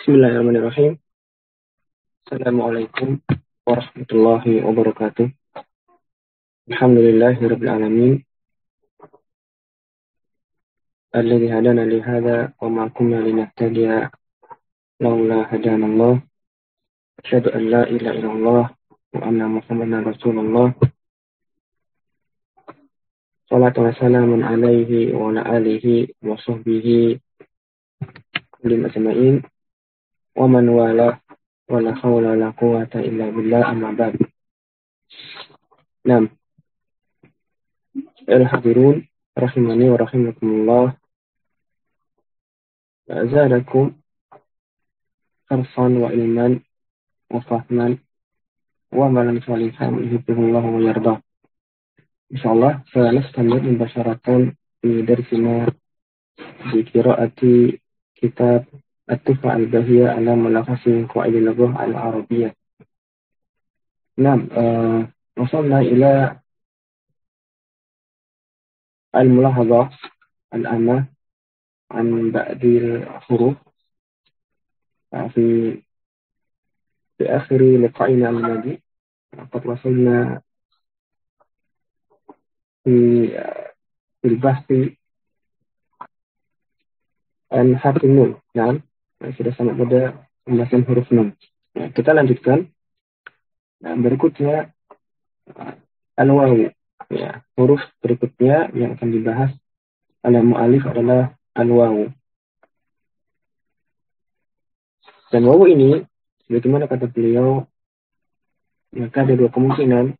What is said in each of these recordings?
Bismillahirrahmanirrahim. Assalamualaikum warahmatullahi wabarakatuh. Alhamdulillahirabbil alamin. Alladzi hadana li hadza wa ma kunna linahtadiya laula hadanallah. Asyhadu an la ilaha illallah wa anna Muhammadan rasulullah. Shalatu wassalamun alaihi wa ala alihi wa sahbihi kullin ajma'in. Wa man wala wala haula wala quwwata illa billah, amma ba'd. Naam. Al-hadirun rahimani wa rahimakumullah. Zadakum harfan wa ilman wa fahman wa amalan salihan yuhibbullahu wa yarda. Insyaallah sanastamir mubasharatan fi darsina bi qiraati kitab At-Tuhfah Al-Bahiyah ala Mulakhasi Qawaid al-Lughah Al-Arabiyyah. Naam, wasalna ila al-mulahadhah al-amma an ba'dil huruf fi akhir liqa'ina al-madi. Qad wasalna fi al-bahthi an harfi nun. Naam, sudah sampai pada pembahasan huruf nun. Nah, kita lanjutkan. Nah, berikutnya al-wawu. Ya, huruf berikutnya yang akan dibahas oleh mu'alif adalah al-wawu. Dan wawu ini, bagaimana kata beliau, maka ada dua kemungkinan.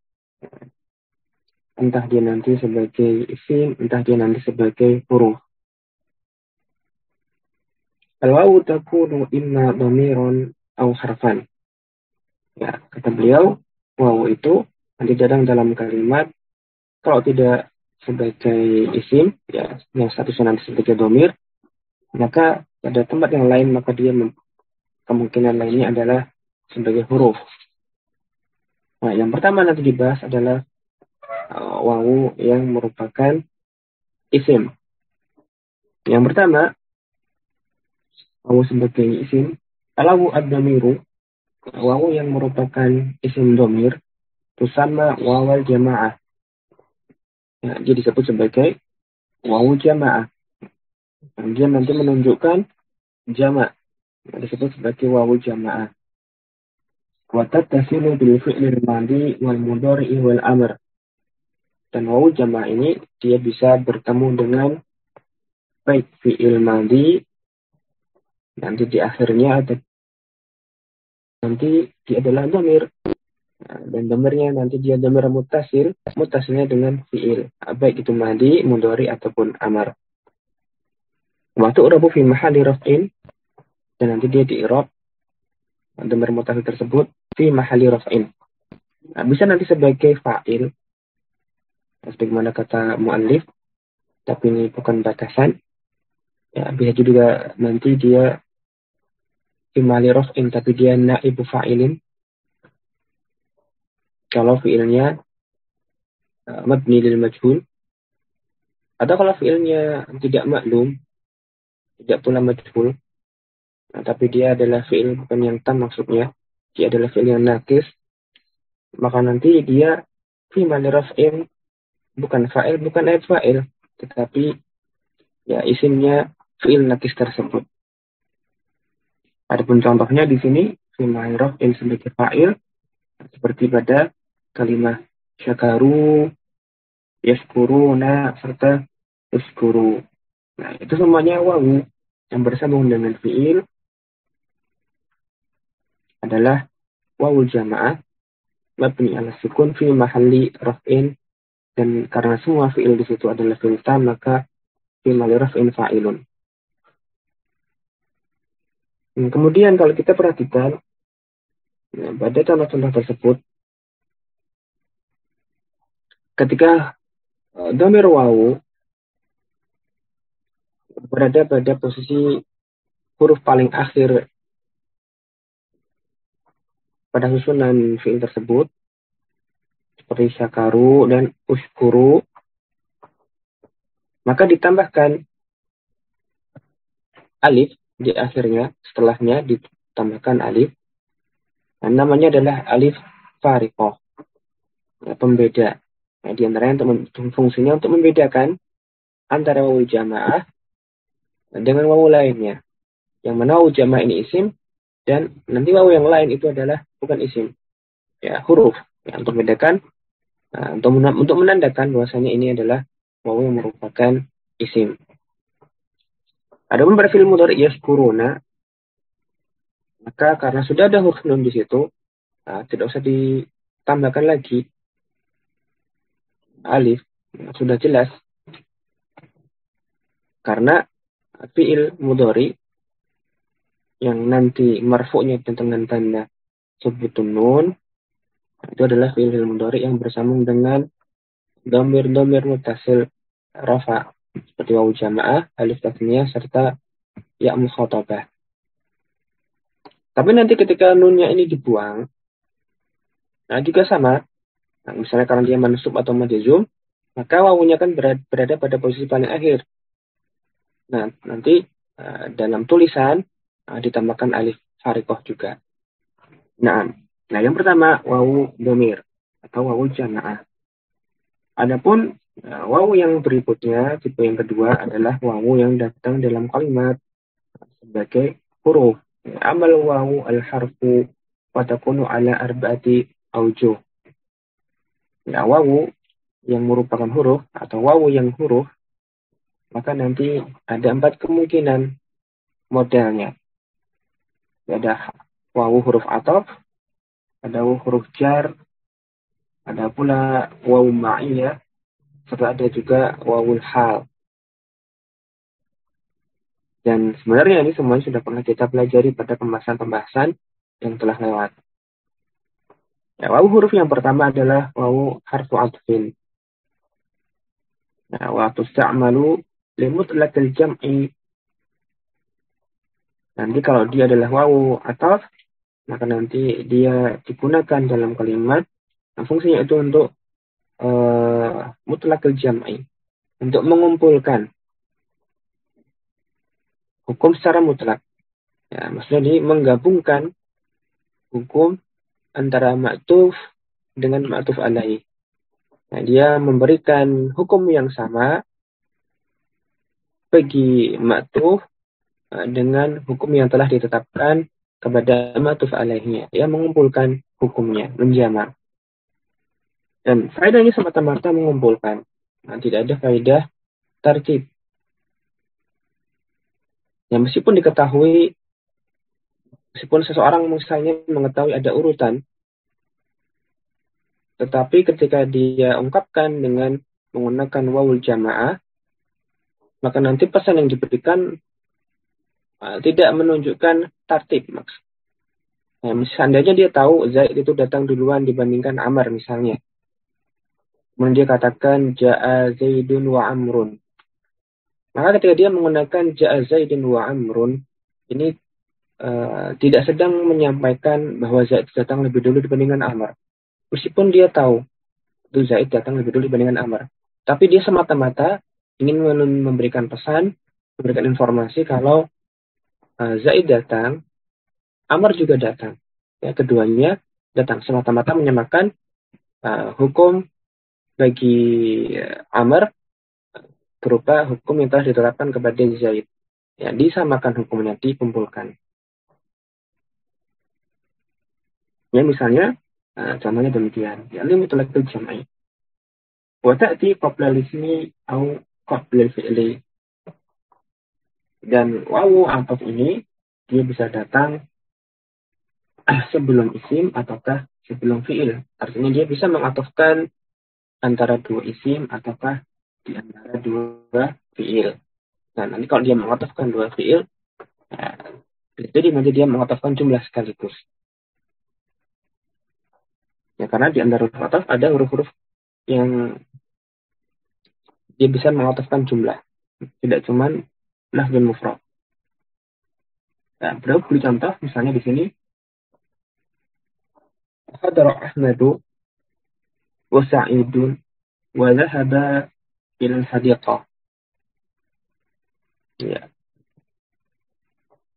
Entah dia nanti sebagai isim, entah dia nanti sebagai huruf. Al-wawu takunu imma dhamiran aw harfan. Ya, kata beliau, wawu itu nanti datang dalam kalimat, kalau tidak sebagai isim, ya, yang statusnya nanti sebagai dhamir, maka pada tempat yang lain, maka dia kemungkinan lainnya adalah sebagai huruf. Nah, yang pertama nanti dibahas adalah wawu yang merupakan isim. Yang pertama, wawu sebagai isim, al-wawu ad-dhamiru, wawu yang merupakan isim dhamir, tusamma wawal jamaah. Ya, dia disebut sebagai wawu jamaah. Dia nanti menunjukkan jama'. Disebut sebagai wawu jamaah. Wa tattasilu bil fi'lil madhi wal mudhari'i wal amr. Dan wawu jamaah ini dia bisa bertemu dengan baik fi'il madhi, nanti di akhirnya ada, nanti dia adalah dhamir. Dan dhamirnya nanti dia dhamir muttasil, muttasilnya dengan fi'il, baik itu madhi, mudhari ataupun amar. Wa tu'rabu fi mahalli raf'in, dan nanti dia di-i'rab dhamir muttasil tersebut fi mahalli raf'in. Nah, bisa nanti sebagai fa'il, sebagaimana kata mu'allif, tapi ini bukan batasan. Ya, bisa juga nanti dia fi mahalli raf'in, tapi dia naibu fa'ilin. Kalau fi'ilnya mabni lil majhul, atau kalau fi'ilnya tidak maklum, tidak pula majhul, nah, tapi dia adalah fi'il bukan yang tam maksudnya, dia adalah fi'il yang nakis, maka nanti dia fi mahalli raf'in, bukan fa'il, bukan naib fa'il, tetapi ya isimnya fi'il nakis tersebut. Adapun contohnya di sini fi mahalli raf'in sebagai fa'il, seperti pada kalimat syakaru, yaskuruna, serta yaskuru. Nah, itu semuanya wawu yang bersambung dengan fi'il adalah wawu jamaah mabni ala sukun fi mahalli raf'in, dan karena semua fi'il di situ adalah fi'il tam, maka fi mahalli raf'in fa'ilun. Kemudian kalau kita perhatikan pada contoh-contoh tersebut, ketika dhamir wawu berada pada posisi huruf paling akhir pada susunan fi'il tersebut, seperti syakaru dan uskuru, maka ditambahkan alif di akhirnya, setelahnya ditambahkan alif. Nah, namanya adalah alif fariqah, ya, pembeda. Nah, di antaranya fungsinya untuk membedakan antara wawu jamaah dengan wawu lainnya. Yang mana wawu jamaah ini isim, dan nanti wawu yang lain itu adalah bukan isim, ya, huruf. Ya, untuk membedakan, untuk menandakan bahwasanya ini adalah wawu yang merupakan isim. Adapun pada fi'il mudhari yaskuruna, maka karena sudah ada huruf nun di situ, tidak usah ditambahkan lagi alif, sudah jelas. Karena fi'il mudhari yang nanti marfu'nya dengan tanda subutun nun, itu adalah fi'il mudhari yang bersambung dengan domir-domir mutasil rafa, seperti wawu jamaah, alif tasniyah, serta ya mukhatabah. Tapi nanti ketika nunnya ini dibuang, nah juga sama. Nah, misalnya karena dia mansub atau majzum, maka wawunya kan berada pada posisi paling akhir. Nah, nanti dalam tulisan ditambahkan alif fariqah juga. Nah, yang pertama wawu domir atau wawu jamaah. Adapun wawu yang berikutnya, tipe yang kedua adalah wawu yang datang dalam kalimat sebagai huruf. Amal wawu al-harfu wa takunu ala arba'ati aujuh. Ya, wawu yang merupakan huruf atau wawu yang huruf, maka nanti ada 4 kemungkinan modelnya. Ada wawu huruf ataf, ada wawu huruf jar, ada pula wawu ma'iyah, serta ada juga wawul hal. Dan sebenarnya ini semuanya sudah pernah kita pelajari pada pembahasan-pembahasan yang telah lewat. Ya, wawu huruf yang pertama adalah wawu harfu atfin. Nah, wa tusta'malu li mutlaqil jam'i. Nanti kalau dia adalah wawu ataf, maka nanti dia digunakan dalam kalimat. Nah, fungsinya itu untuk mutlaqil jam'i, untuk mengumpulkan hukum secara mutlak. Ya, maksudnya menggabungkan hukum antara ma'tuf dengan ma'tuf alaih. Nah, dia memberikan hukum yang sama bagi ma'tuf dengan hukum yang telah ditetapkan kepada ma'tuf alaihnya. Dia mengumpulkan hukumnya, menjamak. Dan faedahnya semata-mata mengumpulkan. Nah, tidak ada faedah tartib. Ya, meskipun seseorang misalnya mengetahui ada urutan, tetapi ketika dia ungkapkan dengan menggunakan wawul jamaah, maka nanti pesan yang diberikan tidak menunjukkan tartib. Nah, seandainya dia tahu Zaid itu datang duluan dibandingkan Amr misalnya. Kemudian dia katakan Ja'a Zaidun wa Amrun. Maka ketika dia menggunakan Ja'a Zaidun wa Amrun, ini tidak sedang menyampaikan bahwa Zaid datang lebih dulu dibandingkan Amr. Meskipun dia tahu itu Zaid datang lebih dulu dibandingkan Amr. Tapi dia semata-mata ingin memberikan pesan, memberikan informasi kalau Zaid datang, Amr juga datang. Ya, keduanya datang, semata-mata menyamakan hukum bagi Amr berupa hukum yang telah ditetapkan kepada Zaid. Ya, disamakan hukumnya, dikumpulkan. Ya, misalnya, contohnya demikian. Ya, mutlaqil jam'i. Wa ta'ti qabla al-ismi au qabla al-fi'li. Dan wawu ataf ini dia bisa datang sebelum isim ataukah sebelum fi'il. Artinya dia bisa mengatofkan antara dua isim ataukah di antara dua fi'il. Nah, nanti kalau dia mengatofkan dua fi'il, jadi nanti dia mengatofkan jumlah sekaligus. Ya, karena di antara huruf ataf ada huruf-huruf yang dia bisa mengatofkan jumlah. Tidak cuma lafzul mufrad. Nah, beri contoh misalnya di sini hadara Ahmadu wa Sa'idun wa dhahaba ila al-hadiqah. Ya.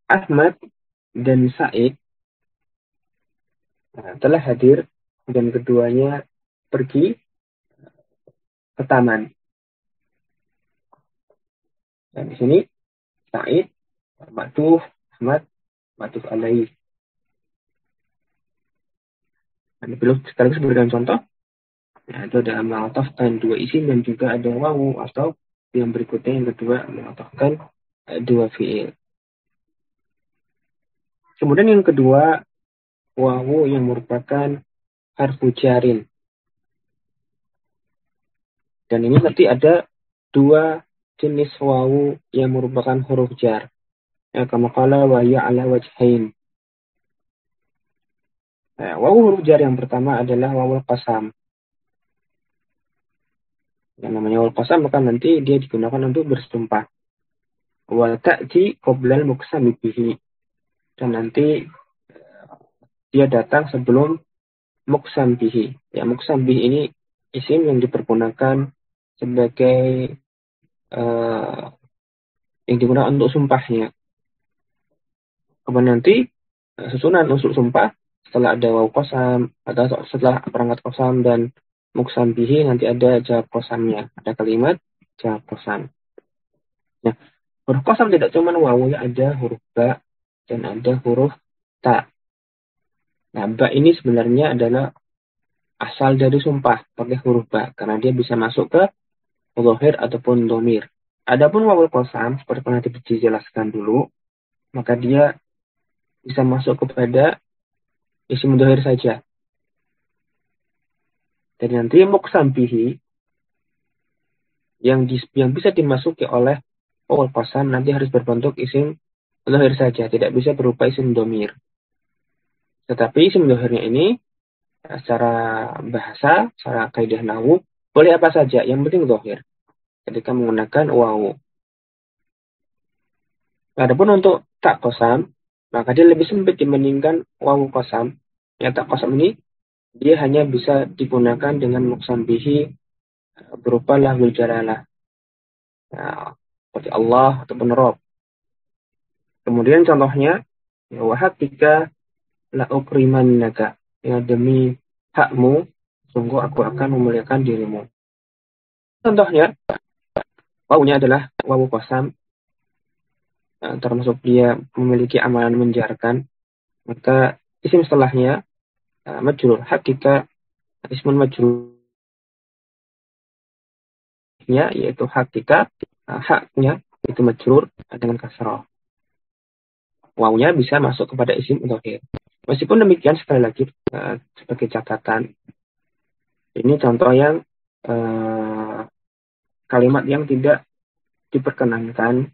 Ahmad dan Said telah hadir dan keduanya pergi ke taman. Dan di sini Said ma'tuf, Ahmad ma'tuf alaih. Dan belum sekaligus berikan contoh. Nah, itu ada mengatakan dua isim dan juga ada wawu, atau yang berikutnya yang kedua mengatakan dua fiil. Kemudian yang kedua, wawu yang merupakan harfu jarin. Dan ini nanti ada dua jenis wawu yang merupakan huruf jar. Ya, kama qala wa ya ala wajhain. Nah, wawu huruf jar yang pertama adalah wawul qasam. Yang namanya wawul qasam maka nanti dia digunakan untuk bersumpah. Wa ta'ti qoblal muqsami bihi. Dan nanti dia datang sebelum muqsam bihi. Ya, muqsam bihi ini isim yang dipergunakan sebagai yang digunakan untuk sumpahnya. Kemudian nanti susunan unsur sumpah setelah ada wawu qasam atau setelah perangkat qasam dan muqsam bihi nanti ada jawab qasamnya. Ada kalimat jawab qasam. Nah, huruf qasam tidak cuma wawu, ya, ada huruf ba dan ada huruf ta. Nah, ba ini sebenarnya adalah asal dari sumpah pakai huruf ba karena dia bisa masuk ke dhahir ataupun dhamir. Adapun wawul qasam seperti pernah dijelaskan dulu, maka dia bisa masuk kepada isim dhahir saja. Dan nanti muqsam bihi yang bisa dimasuki oleh wawul qasam nanti harus berbentuk isim dhahir saja, tidak bisa berupa isim dhamir. Tetapi isim dhahirnya ini secara bahasa, secara kaidah nahwu boleh apa saja, yang penting dhahir ketika menggunakan wawu. Adapun untuk tak qasam, maka dia lebih sempit dibandingkan wawu qasam. Ya, tak qasam ini dia hanya bisa digunakan dengan muqsam bihi berupa lahul jalalah. Nah, seperti Allah ataupun Rabb. Kemudian contohnya, ya, wa hakika la ukrimannaka. Ya, demi hakmu, sungguh aku akan memuliakan dirimu. Contohnya, wawunya adalah wawu qasam, termasuk dia memiliki amalan menjarkan, maka isim setelahnya majrur. Hakika ismun majrurnya yaitu hakika, haknya itu majrur dengan kasrah. Wawunya bisa masuk kepada isim dhahir. Meskipun demikian, sekali lagi sebagai catatan, ini contoh yang kalimat yang tidak diperkenankan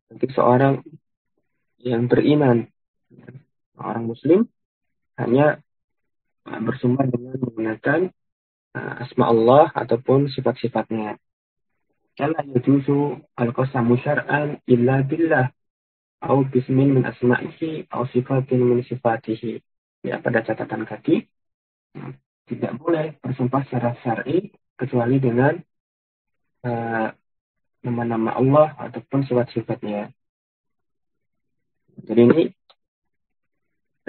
bagi seorang yang beriman, orang muslim, hanya bersumpah dengan menggunakan asma Allah ataupun sifat-sifatnya. Kala yajuzu al-qasamu syar'an illa billah au bismin min asma'ihi au sifatin min sifatihi. Ya, pada catatan kaki, tidak boleh bersumpah secara syar'i kecuali dengan nama-nama Allah ataupun sifat-sifatnya. Jadi ini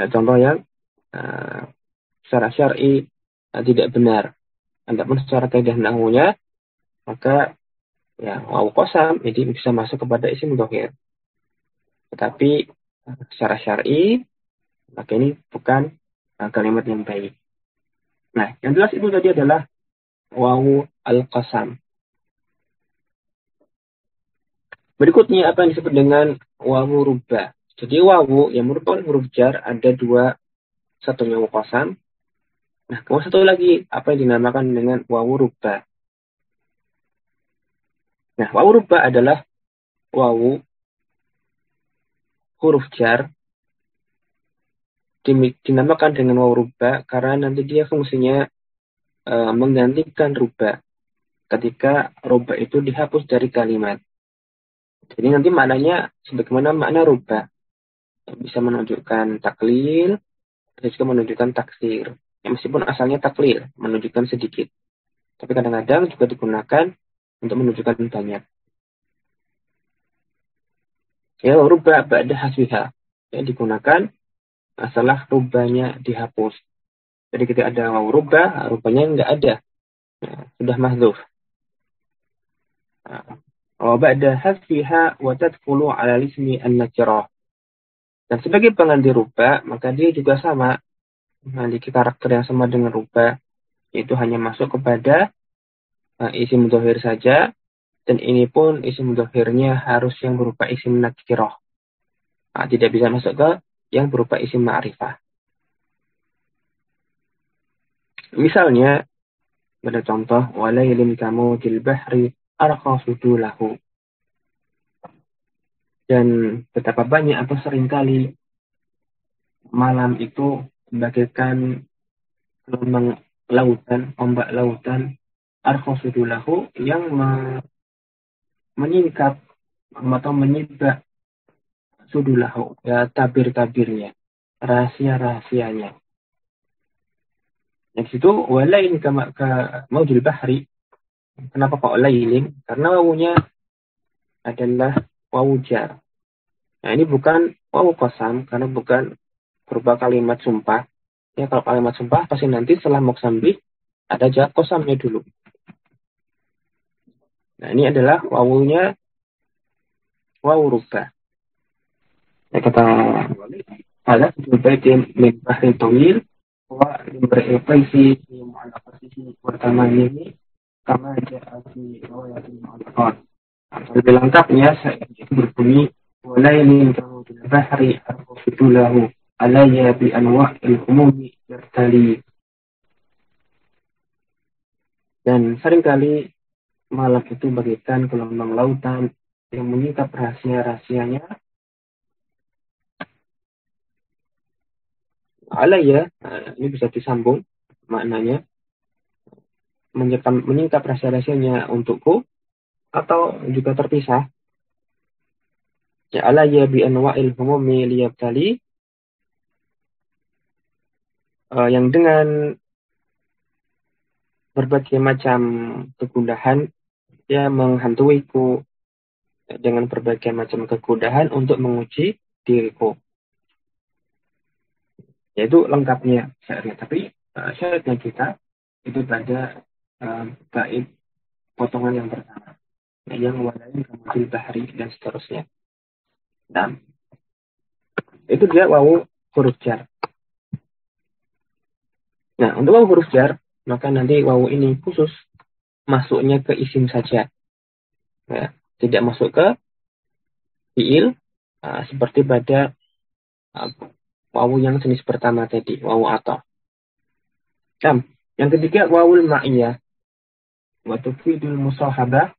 contoh yang secara syar'i tidak benar. Adapun secara kaidah nahwunya, maka ya wawu qasam ini bisa masuk kepada isim dhahir. Tetapi secara syar'i, maka ini bukan kalimat yang baik. Nah, yang jelas itu tadi adalah wawu al-qasam. Berikutnya apa yang disebut dengan wawu rubba. Jadi wawu yang merupakan huruf jar ada dua, satunya wawu qasam. Nah, kemudian satu lagi apa yang dinamakan dengan wawu rubba. Nah, wawu rubba adalah wawu huruf jar dinamakan dengan wawu rubba karena nanti dia fungsinya menggantikan rubba ketika rubba itu dihapus dari kalimat. Jadi nanti maknanya sebagaimana makna rubba, bisa menunjukkan taklil, bisa juga menunjukkan taksir. Ya, meskipun asalnya taklil, menunjukkan sedikit. Tapi kadang-kadang juga digunakan untuk menunjukkan banyak. Ya, rubba ba'da hasbiha. Ya, digunakan setelah rubbanya dihapus. Jadi ketika ada waw rubba, rubanya nggak ada. Ya, sudah mahdzuf. Wa ba'da hasbiha wa tadkhulu 'ala ismi an-nakirah. Dan sebagai pengganti rubba, maka dia juga sama. Memiliki karakter yang sama dengan rubba, yaitu hanya masuk kepada isim dzahir saja, dan ini pun isim dzahirnya harus yang berupa isim nakirah. Tidak bisa masuk ke yang berupa isim ma'rifah. Misalnya, pada contoh, walailin kamudil bahri arqasudu lahu. Dan betapa banyak atau seringkali malam itu bagaikan gelombang lautan, ombak lautan, arqasudu lahu yang menyingkap atau menyibak sudulahu, ya, tabir-tabirnya, rahasia-rahasianya. Yang situ walain ka maujul bahri. Kenapa kok lailin? Karena wawunya adalah wawu jar. Nah, ini bukan wawu qasam karena bukan berupa kalimat sumpah. Ya, kalau kalimat sumpah pasti nanti setelah muqsam bih ada jar qasamnya dulu. Nah, ini adalah wawunya wawu rubah. Ya, kata ada baitin min bahri tawil wa berefleksi di mu'allaqatihi pertama ini kama ja'a fi riwayatil mu'allaqat. Lebih lengkapnya itu berbunyi walailin kamudil bahri arqasudu lahu alayya bi anwa'il humumi yartali. Dan seringkali malam itu bagaikan gelombang lautan yang menyingkap rahasia-rahasianya. Alayya, ini bisa disambung maknanya, menyingkap rahasia-rahasianya untukku, atau juga terpisah. Ya, alayya bi anwa'il humumi liyabtali, yang dengan berbagai macam kegundahan, ya, menghantuiku dengan berbagai macam kegundahan untuk menguji diriku. Yaitu lengkapnya syairnya. Tapi syaratnya kita itu pada bait potongan yang pertama, yang walain kamudil bahri dan seterusnya. Nah, itu dia wawu huruf jar. Nah, untuk wawu huruf jar, maka nanti wawu ini khusus masuknya ke isim saja. Ya, tidak masuk ke fiil seperti pada wawu yang jenis pertama tadi, wawu ataf. Nah, yang ketiga wawul ma'iyah. Wa tufidul musahabah.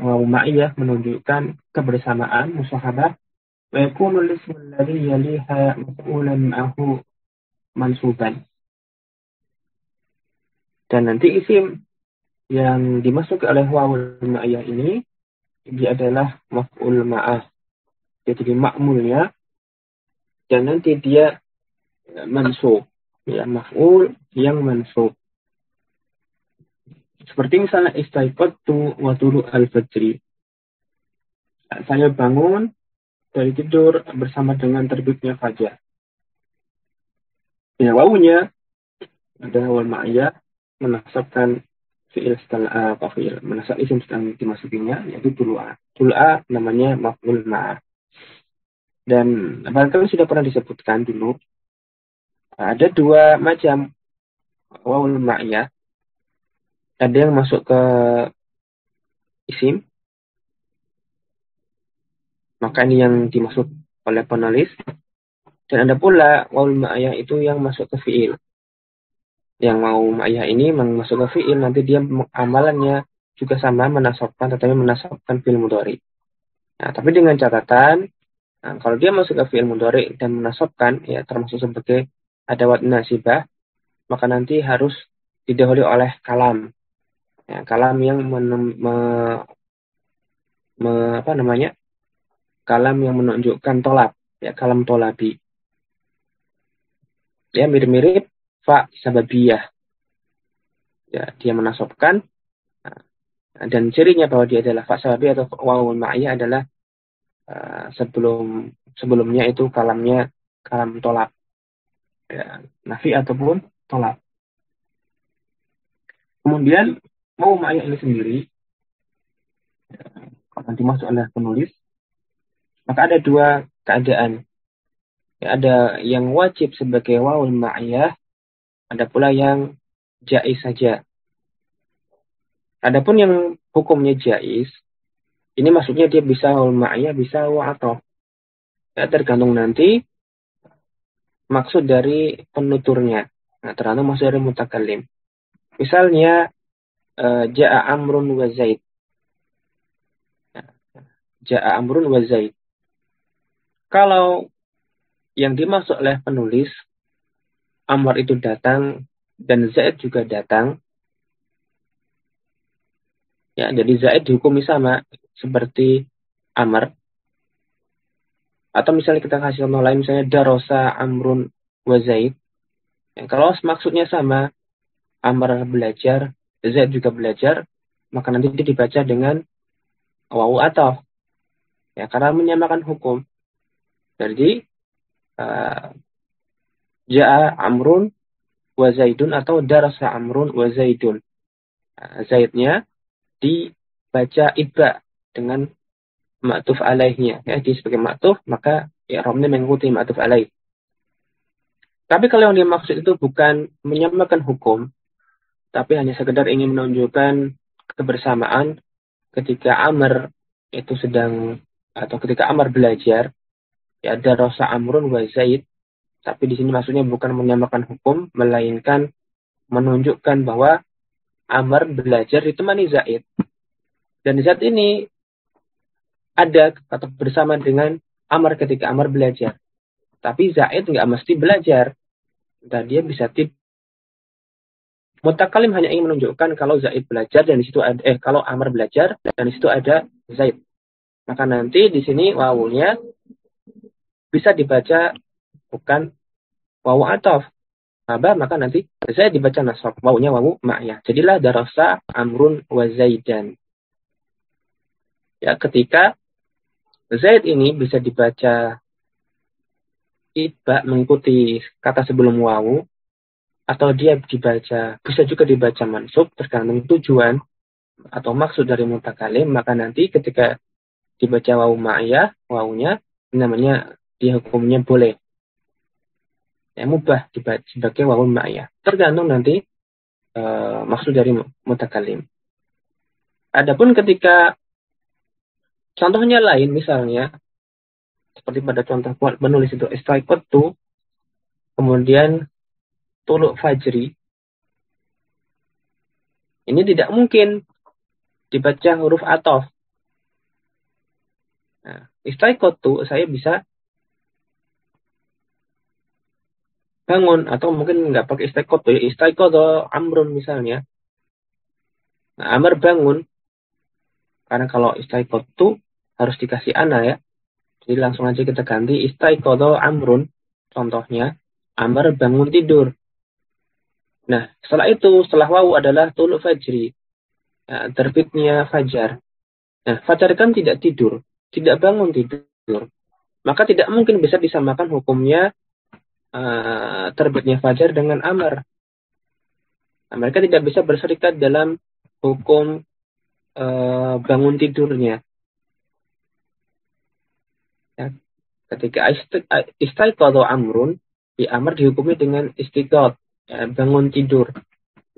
Wawu ma'iyah menunjukkan kebersamaan, musahabah. Wa yakunu al-ismu alladhi yaliha maf'ulan ma'ahu mansuban. Dan nanti isim yang dimasuki oleh wawul ma'iyah ini, dia adalah maf'ul ma'ah. Jadi ma'mulnya, dan nanti dia mansub. Ya, maf'ul yang mansub. Seperti misalnya istaiqadtu wa tulu al-fajri. Saya bangun dari tidur bersama dengan terbitnya fajar. Ya, wawunya adalah wawul ma'iyah menasabkan fi'il setelah fi'il, menasab isim sedang dimasukinya, yaitu tulu'a. Tulu'a namanya maf'ul ma'ah. Dan barangkali sudah pernah disebutkan dulu, ada dua macam wawul ma'iyah. Ada yang masuk ke isim, maka ini yang dimaksud oleh penulis. Dan ada pula wawul ma'iyah itu yang masuk ke fi'il. Yang wawul ma'iyah ini masuk ke fi'il, nanti dia amalannya juga sama menasabkan, tetapi menasabkan fi'il mudhari. Nah, tapi dengan catatan, kalau dia masuk ke fi'il mudhari dan menasabkan, ya termasuk sebagai adawat nasibah, maka nanti harus didahului oleh kalam. Ya, kalam yang kalam yang menunjukkan tolab, ya, kalam tolabi. Ya, mirip-mirip fa sababiyah. Ya, dia menasabkan, dan cirinya bahwa dia adalah fa sababiyah atau wawul ma'iyah adalah sebelumnya itu kalamnya kalam tolak, ya, nafi ataupun tolak. Kemudian wawu ma'iyah ini sendiri, kalau nanti masuk oleh penulis, maka ada dua keadaan. Ya, ada yang wajib sebagai wawu ma'iyah, ada pula yang jaiz saja. Adapun yang hukumnya jaiz, ini maksudnya dia bisa wawu ma'iyah, bisa wawu ataf. Ya, tergantung nanti maksud dari penuturnya. Nah, tergantung maksud dari mutakallim. Misalnya, ja'a amrun wa zaid. Ja'a amrun wa zaid. Kalau yang dimaksud oleh penulis, Amr itu datang dan Zaid juga datang. Ya, jadi Zaid dihukumi sama seperti Amr. Atau misalnya kita kasih contoh lain, misalnya darosa amrun wa Zaid. Ya, kalau maksudnya sama, Amr belajar, Zaid juga belajar, maka nanti dibaca dengan wawu ataf. Ya, karena menyamakan hukum. Jadi ja'a amrun wa zaidun atau darasa amrun wa zaidun. Zaidnya dibaca ibba dengan ma'tuf alaihnya. Ya, di sebagai ma'tuf, maka i'rabnya mengikuti ma'tuf alaih. Tapi kalau yang dimaksud itu bukan menyamakan hukum, tapi hanya sekedar ingin menunjukkan kebersamaan ketika Amr itu sedang, atau ketika Amr belajar, ya darasa amrun wa zaid, tapi di sini maksudnya bukan menyamakan hukum, melainkan menunjukkan bahwa Amr belajar ditemani Zaid. Dan Zaid ini ada atau bersama dengan Amr ketika Amr belajar. Tapi Zaid nggak mesti belajar. Dan dia bisa tidur. Mutakalim hanya ingin menunjukkan kalau Zaid belajar dan di situ ada kalau Amr belajar dan di situ ada Zaid. Maka nanti di sini wawunya bisa dibaca bukan wawu ataf. Maka nanti saya dibaca nasab. Wawunya wawu ma'iyah. Jadilah darasa amrun wa zaidan. Ya, ketika Zaid ini bisa dibaca ibba mengikuti kata sebelum wawu, atau dia dibaca, bisa juga dibaca mansub, tergantung tujuan atau maksud dari mutakalim, maka nanti ketika dibaca wawu ma'iyah, wawunya namanya dia hukumnya boleh. Ya, mubah dibaca sebagai wawu ma'iyah. Tergantung nanti maksud dari mutakalim. Adapun ketika contohnya lain, misalnya seperti pada contoh penulis itu istraiqatu, kemudian tuluk fajri, ini tidak mungkin dibaca huruf ataf. Nah, istraiqatu saya bisa bangun, atau mungkin nggak pakai istraiqatu, ya istraiqatu amrun misalnya. Nah, Amr bangun, karena kalau istraiqatu harus dikasih ana ya. Jadi langsung aja kita ganti istraiqatu amrun. Contohnya, Amr bangun tidur. Nah, setelah wawu adalah tuluk fajri. Nah, terbitnya fajar. Nah, fajar kan tidak tidur, tidak bangun tidur. Maka tidak mungkin bisa disamakan hukumnya terbitnya fajar dengan Amr. Nah, mereka tidak bisa berserikat dalam hukum bangun tidurnya. Ya, ketika istiqadha amrun, di Amr dihukumi dengan istiqad, ya, bangun tidur.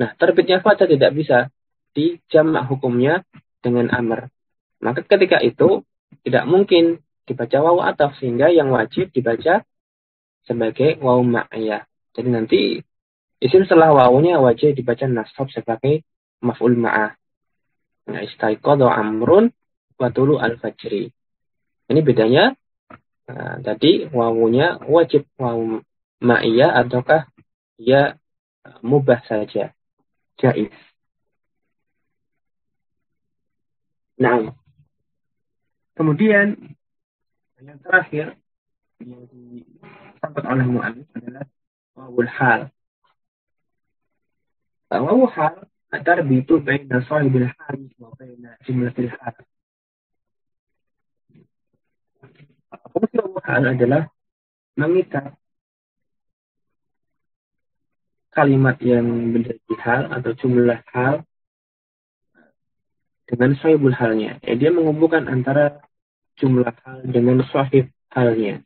Nah, terbitnya fajar tidak bisa dijamak hukumnya dengan Amr. Maka ketika itu tidak mungkin dibaca wawu ataf, sehingga yang wajib dibaca sebagai wawu ma'iyah. Jadi nanti isim setelah wawunya wajib dibaca nasab sebagai maf'ul ma'ah. Nah, istaiqadha amrun wa tulu al-fajri. Ini bedanya. Tadi wawunya wajib wawu ma'iyah ataukah dia mubah saja, jaiz. Nah, kemudian yang terakhir yang disebut oleh mu'allif adalah wawul hal. Wawu hal tarbitu baina sahibil hal wa baina jumlatil hal. Fungsi wawu hal adalah mengikat kalimat yang menjadi hal atau jumlah hal dengan sahibul halnya. Dia mengumpulkan antara jumlah hal dengan sahib halnya.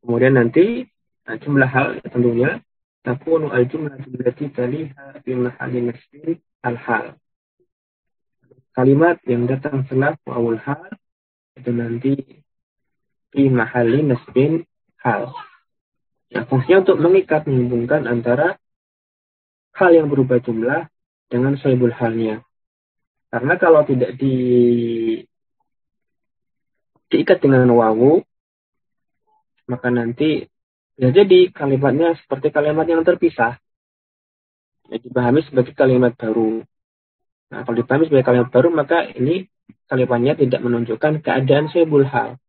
Kemudian nanti jumlah hal tentunya takunu al-jumlah allati taliha fi mahalli nasbin al-hal. Kalimat yang datang setelah wawul hal itu nanti fi mahalli nasbin hal. Nah, fungsinya untuk mengikat, menghubungkan antara hal yang berubah jumlah dengan sahibul halnya. Karena kalau tidak diikat dengan wawu, maka nanti ya jadi kalimatnya seperti kalimat yang terpisah. Ya, dipahami sebagai kalimat baru. Nah, kalau dipahami sebagai kalimat baru, maka ini kalimatnya tidak menunjukkan keadaan sahibul hal.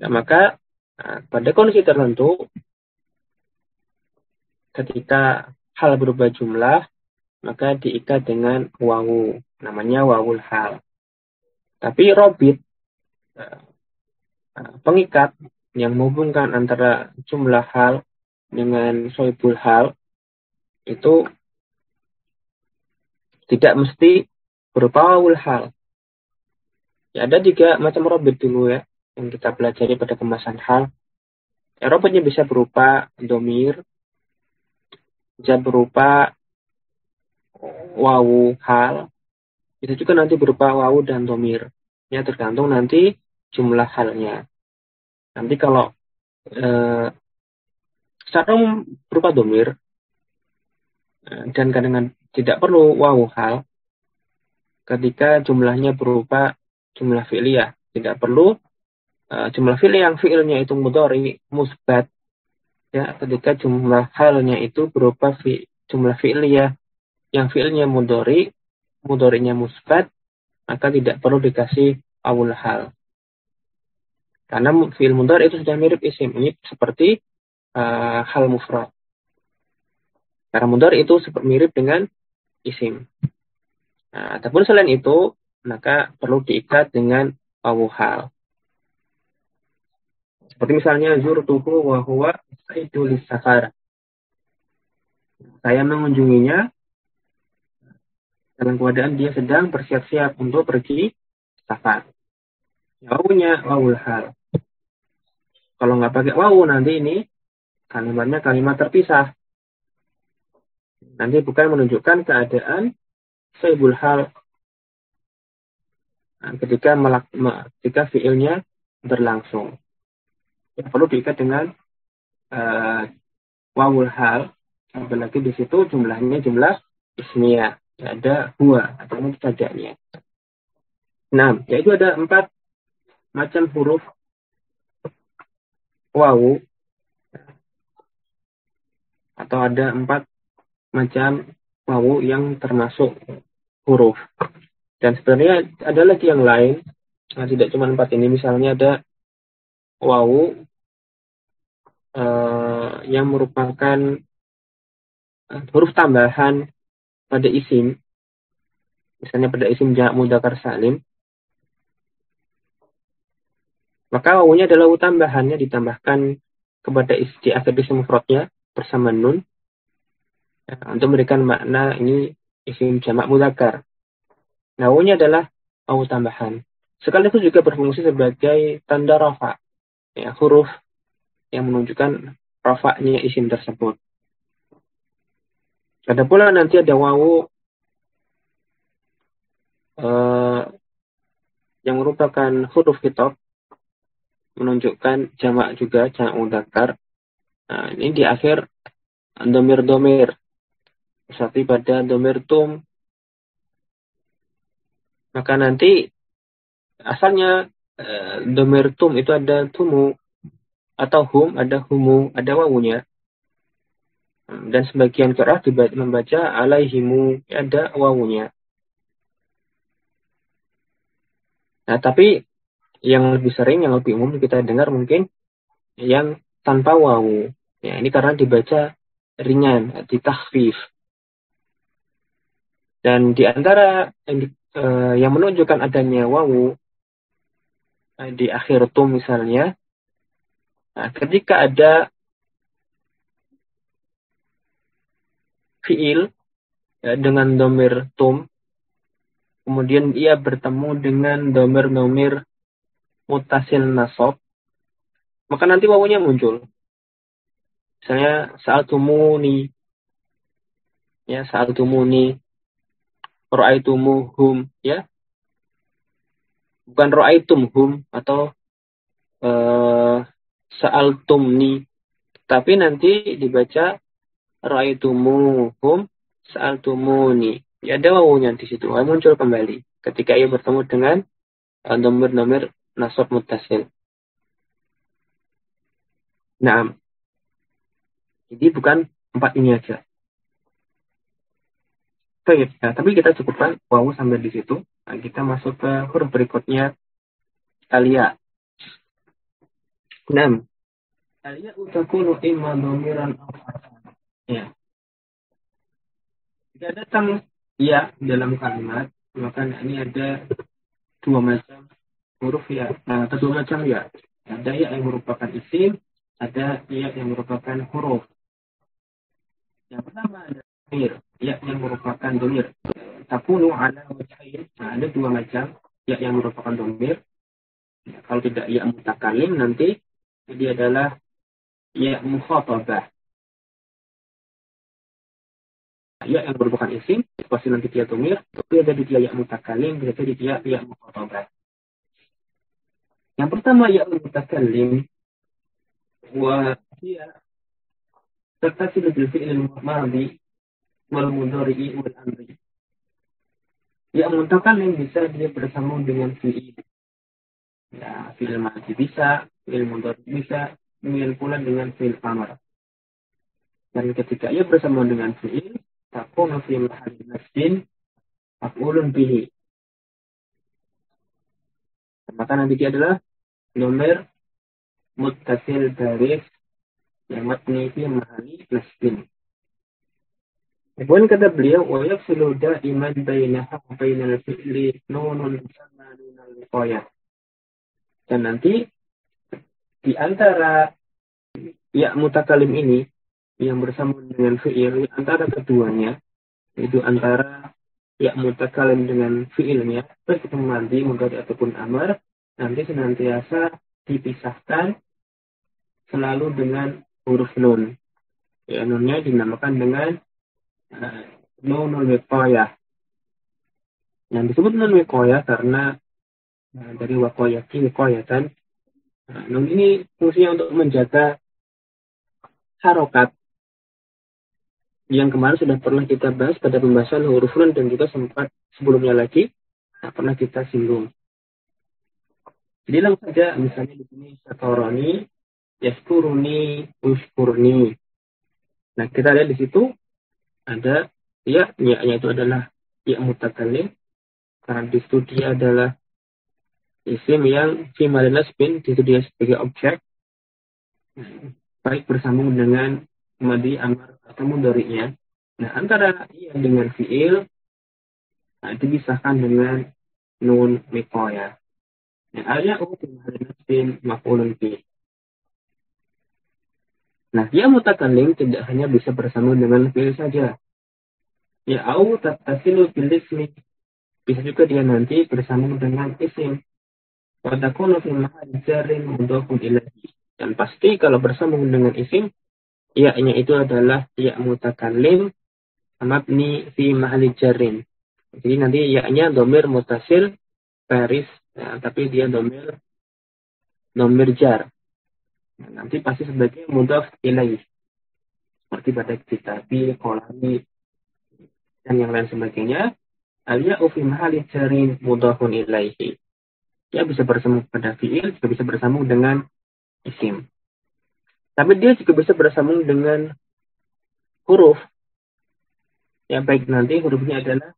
Ya, maka pada kondisi tertentu, ketika hal berubah jumlah, maka diikat dengan wawu, namanya wawul hal. Tapi robit, pengikat yang menghubungkan antara jumlah hal dengan sahibul hal, itu tidak mesti berupa wawul hal. Ya, ada 3 macam robit dulu ya, yang kita pelajari pada pembahasan hal. Ya, robitnya bisa berupa domir, bisa berupa wawu hal, bisa juga nanti berupa wawu dan domir. Ya, tergantung nanti jumlah halnya. Nanti kalau secara umum berupa domir, dan kadang tidak perlu wawu hal, ketika jumlahnya berupa jumlah fi'liyah. Tidak perlu jumlah fi'liyah yang fi'ilnya itu mudhari, musbat. Ya, ketika jumlah halnya itu berupa jumlah fi'liyah yang fi'ilnya mudhari'nya musbat, maka tidak perlu dikasih wawul hal. Karena fi'il mudhari itu sudah mirip isim. Ini seperti hal mufrad. Karena mudhari itu mirip dengan isim. Nah, ataupun selain itu, maka perlu diikat dengan wawu hal. Seperti misalnya zurtuhu wa huwa saidul safar. Saya mengunjunginya dalam keadaan dia sedang bersiap-siap untuk pergi safar. Wawunya wawul hal. Kalau nggak pakai wawu, nanti ini kalimatnya kalimat terpisah. Nanti bukan menunjukkan keadaan sahibul hal ketika fiilnya berlangsung. Ya, perlu diikat dengan wawul hal. Apalagi di situ jumlahnya jumlah ismiyah. Ada huwa atau mubtada'nya. Nah, yaitu ada 4 macam huruf wawu, atau ada 4 macam wawu yang termasuk huruf. Dan sebenarnya ada lagi yang lain. Nah, tidak cuma 4 ini. Misalnya ada wawu yang merupakan huruf tambahan pada isim. Misalnya pada isim jamak mudzakkar salim. Maka wawunya adalah wawu tambahannya ditambahkan kepada di akhir isim mufradnya bersama nun. Untuk memberikan makna ini isim jamak mudzakkar. Nah, wawunya adalah wawu tambahan. Sekaligus juga berfungsi sebagai tanda rafa. Ya, huruf yang menunjukkan rafa'nya isim tersebut. Ada pula nanti ada wawu yang merupakan huruf khitab, menunjukkan jamak juga, jamak mudzakkar. Nah, ini di akhir domir-domir. Seperti pada domir tum. Maka nanti asalnya domir tum itu ada tumu, atau hum, ada humu, ada wawunya. Dan sebagian qiraah membaca alaihimu, ada wawunya. Nah, tapi yang lebih sering, yang lebih umum kita dengar mungkin yang tanpa wawu. Ya, ini karena dibaca ringan, ditakhfif. Dan di antara yang menunjukkan adanya wawu di akhir tum misalnya. Nah, ketika ada fiil dengan domir tum, kemudian ia bertemu dengan domir-domir mutasil nasab, maka nanti wawunya muncul. Misalnya sa'altumuni, ya sa'altumuni, ra'aitumuhum, ya bukan ra'aitumhum atau sa'altumni, tapi nanti dibaca ra'aitumuhum sa'altumuni. Ya ada wawunya di situ, muncul kembali ketika ia bertemu dengan domir-domir nasab mutasil. Nah, jadi bukan 4 ini aja. Baik, nah, tapi kita cukupkan wawu sampai di situ. Nah, kita masuk ke huruf berikutnya, alia. 6. Alia utakunu imma domiran. Ya. Jika datang ya dalam kalimat, maka ini ada dua macam huruf ya, atau dua macam ya. Ada ya yang merupakan isim, ada ya yang merupakan huruf. Yang pertama ada domir, ya yang merupakan domir. Takunu ala wajhain. Nah, ada dua macam ya yang merupakan domir. Ya, kalau tidak ya mutakalim nanti dia adalah ya mukhatabah. Ya yang merupakan isim pasti nanti dia domir, tapi ada di dia ya mutakalim, bisa jadi dia ya mukhatabah. Yang pertama ya mutakalim wa hiya tattasilu bil fi'il madhi wal mudhari'i wal amri. Ya mutakalim bisa dia bersambung dengan fi'il. Ya, fi'il madhi bisa, fi'il mudhari bisa, demikian pula dengan fi'il amr. Dan ketika ia bersambung dengan fi'il, takunu fi mahalli nasbin maf'ulun bihi. Maka nanti dia adalah nomor muttasil baris yang matni fi mahalli nasbin. Kemudian kata beliau, wa yafsilu da'iman bainaha wa bainal fi'li nunun musamma nunal wiqayah. Dan nanti di antara ya mutakalim ini yang bersambung dengan fi'il, antara keduanya, yaitu antara ya mutakalim dengan fi'ilnya, baik itu madhi, mudhari ataupun amar, nanti senantiasa dipisahkan selalu dengan huruf nun. Ya, nunnya dinamakan dengan nunul wiqayah. Yang disebut nun wiqayah karena dari waqayati wiqayatan. Nun ini fungsinya untuk menjaga harokat yang kemarin sudah pernah kita bahas pada pembahasan huruf nun dan juga sempat sebelumnya lagi pernah kita singgung. Jadi langsung saja misalnya di sini syakaroni, yaskuruni, ushkurni. Nah kita lihat di situ ada ya itu adalah ya mutakalim karena di situ dia adalah isim yang fi mahallin nasbin, di situ dia sebagai objek baik bersambung dengan madhi, amar atau mudhari'nya. Nah, antara ia dengan fi'il dipisahkan dengan nun wiqayah. Yang al-ya'u fi mahallin nasbin maf'ulun bih. Nah, dia mutakallim tidak hanya bisa bersambung dengan fi'il saja. Ya au tattasilu bil ismi. Bisa juga dia nanti bersambung dengan isim. Wa takunu fi mahalli jarrin mudhafun ilaihi. Dan pasti kalau bersambung dengan isim, ya-nya itu adalah ya mutakallim mabni fi mahalli jarrin. Jadi nanti ya-nya domir mutasil baris, tapi dia domir jar. Nah, nanti pasti sebagai mudhaf ilaih. Seperti pada kitabi, kolami, dan yang lain sebagainya. Al-ya'u fi mahalli jarrin mudhafun ilaihi. Ya bisa bersambung pada fi'il, juga bisa bersambung dengan isim. Tapi dia juga bisa bersambung dengan huruf. Ya baik nanti hurufnya adalah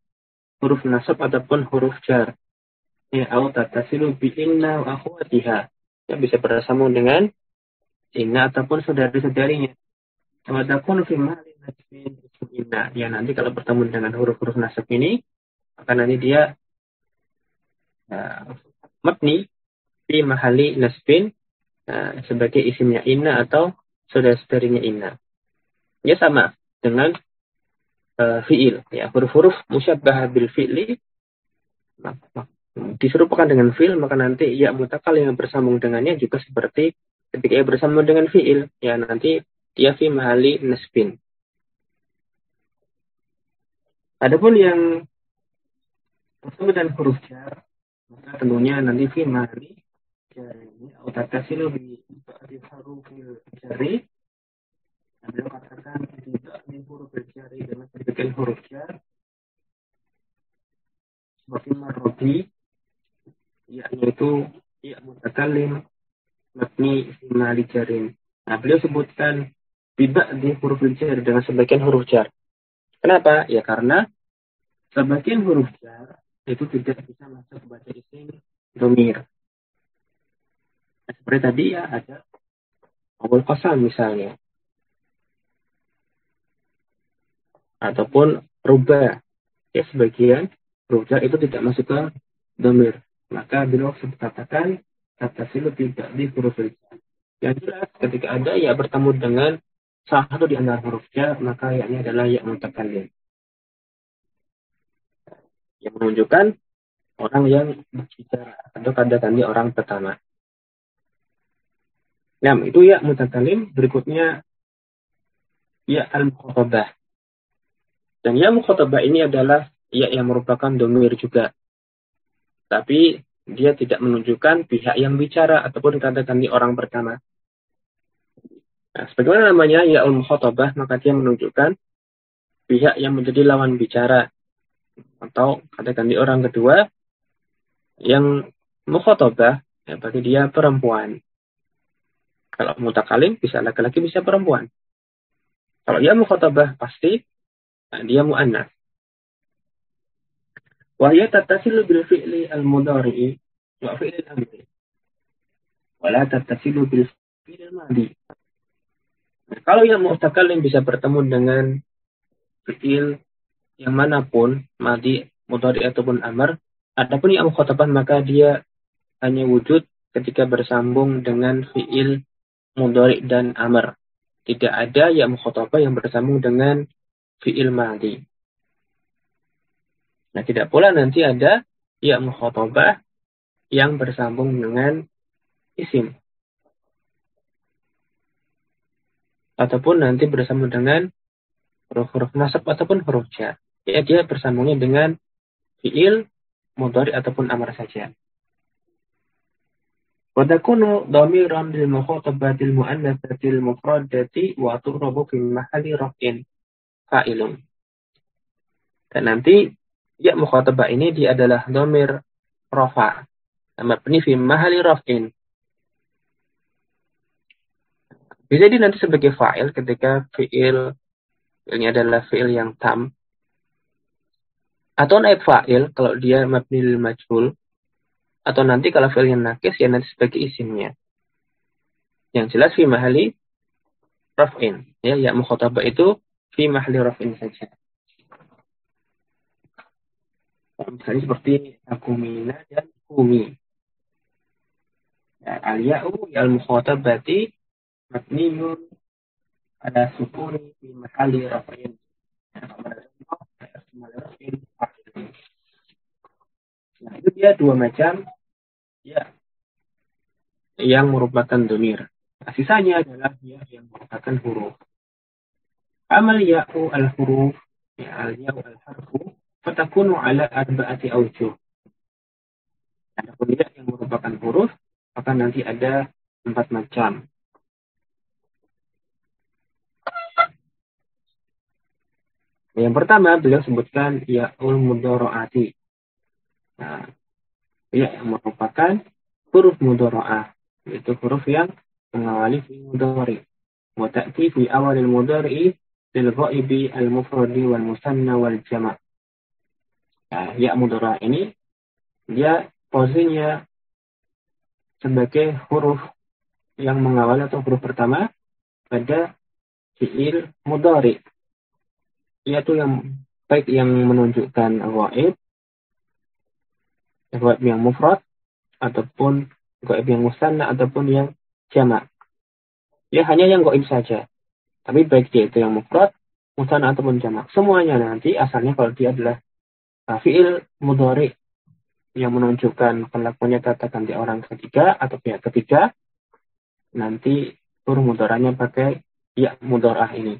huruf nasab ataupun huruf jar. Ya au tattasilu bi inna wa akhwatiha. Ya bisa bersambung dengan inna ataupun saudari-saudarinya. Wa takunu fi mahalli nasbin inna. Ya nanti kalau bertemu dengan huruf-huruf nasab ini, maka nanti dia mabni fi mahali nasbin sebagai isimnya inna atau saudara-saudarinya inna. Ya sama dengan fi'il. Ya, huruf-huruf musyabbah bil fi'li diserupakan dengan fi'il, maka nanti ya mutakalim yang bersambung dengannya juga seperti ketika ia bersambung dengan fi'il. Ya, nanti dia fi mahali nasbin. Adapun yang bersama dengan huruf jar, maka tentunya nanti fi mahali jari atau tatasilu bi hurufil jari. Beliau katakan tidak di huruf jari dengan sebagian huruf jar seperti marodi, yaitu ya mutakalim mabni fi mahali jarin. Nah, beliau sebutkan tidak di huruf jar dengan sebagian huruf jar. Kenapa? Ya karena sebagian huruf jar itu tidak bisa masuk kepada isim dhamir. Nah, seperti tadi ya ada awal qasam misalnya. Ataupun rubah. Ya sebagian huruf jar itu tidak masuk ke dhamir. Maka beliau katakan kata silu tidak di huruf jar. Yang jelas ketika ada ya bertemu dengan salah satu di antara huruf jar, maka yaknya adalah ya mutakallim. Yang menunjukkan orang yang berbicara atau kata-kata orang pertama. Nah, itu ya mutakallim. Berikutnya ya al-mukhatabah. Dan ya mukhatabah ini adalah ya yang merupakan dhamir juga. Tapi dia tidak menunjukkan pihak yang bicara ataupun kata-kata orang pertama. Nah, sebagaimana namanya ya al-mukhatabah, maka dia menunjukkan pihak yang menjadi lawan bicara atau kata-kata orang kedua yang mukhatabah, ya bagi dia perempuan. Kalau mutakalim bisa laki-laki bisa perempuan. Kalau ya mukhatabah pasti dia muannats. Wa hiya tattasilu bil fi'li al-mudhari'i wa fi'li al-amri. Wa la tattasilu bil fi'li al-madhi. Nah, kalau yang mutakalim bisa bertemu dengan fi'il yang manapun, madhi, mudhari ataupun amr, adapun yang mukhatabah maka dia hanya wujud ketika bersambung dengan fi'il mudhari dan amr. Tidak ada yang mukhatabah yang bersambung dengan fi'il madhi. Nah, tidak pula nanti ada ya mukhatabah yang bersambung dengan isim. Ataupun nanti bersambung dengan huruf-huruf nasab ataupun huruf jar. Ya, dia bersambungnya dengan fi'il, mudhari ataupun amr saja. Wa takunu dhamiran lil mukhatabatil muannatsatil mufradati wa tu'rabu fi mahalli raf'in fa'ilun. Dan nanti ya mukhatabah ini dia adalah dhamir rafa. Mabni fi mahalli raf'in. Bisa jadi nanti sebagai fa'il ketika fi'ilnya adalah fi'il yang tam. Atau naib fa'il kalau dia mabni lil majhul. Atau nanti kalau fi'il yang nakis ya nanti sebagai isimnya. Yang jelas fi mahalli raf'in. Ya mukhatabah itu fi mahalli raf'in saja. Misalnya seperti akumina dan kumi. Ya, al-ya'u al-mukhatabati mabniun ala sukuni fi mahalli raf'in. Nah, itu dia dua macam ya yang merupakan dhamir. Nah, sisanya adalah ya yang merupakan huruf. Amal ya'u al-huruf ya al-ya'u al-harfu fatakunu ala arba'ati awjuh. Adapun ya yang merupakan huruf maka nanti ada 4 macam. Yang pertama beliau sebutkan ya'ul mudhara'ati. Nah, ya yang merupakan huruf mudhara'ah, yaitu huruf yang mengawali fi mudhari. Wa ta'ti fi awalil mudhari lil ghaibi al mufradi wal musanna wal jama'. Nah, ya mudhara'ah ini dia posisinya sebagai huruf yang mengawali atau huruf pertama pada fi'il mudhari. Yaitu yang baik yang menunjukkan ghaib Ghaib yang mufrad ataupun ghaib yang musanna ataupun yang jamak. Ya hanya yang ghaib saja. Tapi baik dia itu yang mufrad, musanna ataupun jamak. Semuanya nanti asalnya kalau dia adalah fi'il mudhari yang menunjukkan pelakunya kata ganti orang ketiga atau pihak ketiga, nanti huruf mudharanya pakai ya mudharah ini.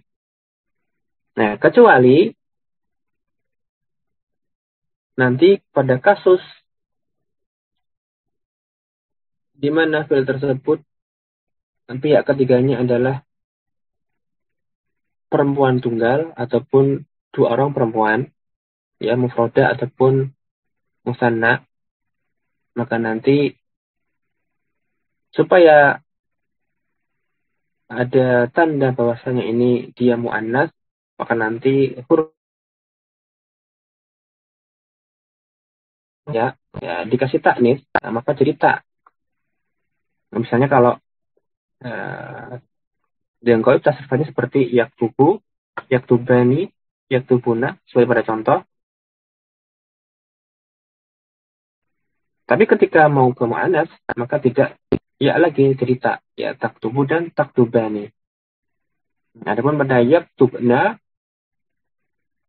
Nah, kecuali nanti pada kasus di mana fi'il tersebut pihak ketiganya adalah perempuan tunggal ataupun dua orang perempuan, ya mufroda ataupun musanna, maka nanti supaya ada tanda bahwasanya ini dia muannas, maka nanti huruf ya dikasih taknis, maka jadi tak. Nah, misalnya kalau dengan gaib tasrifannya seperti yaktubu, yaktubani, yaktubuna sebagai pada contoh. Tapi ketika mau ke mu'annas, maka tidak ya lagi jadi tak. Ya taktubu dan taktubani. Adapun pada yaktubna,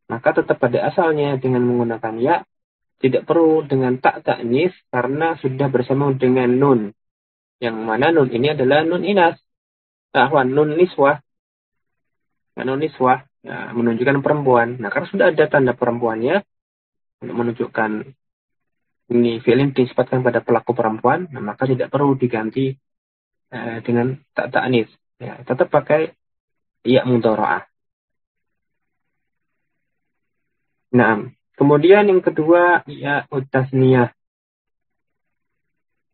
maka tetap pada asalnya dengan menggunakan ya, tidak perlu dengan tak taknis karena sudah bersama dengan nun. Yang mana nun ini adalah nun inas. Nun niswah. Nun niswah ya, menunjukkan perempuan. Nah, karena sudah ada tanda perempuannya untuk menunjukkan ini film disifatkan pada pelaku perempuan, nah, maka tidak perlu diganti dengan tak ta'nis. Ya, tetap pakai ya mudhara'ah. Nah, kemudian yang kedua ya tasniyah.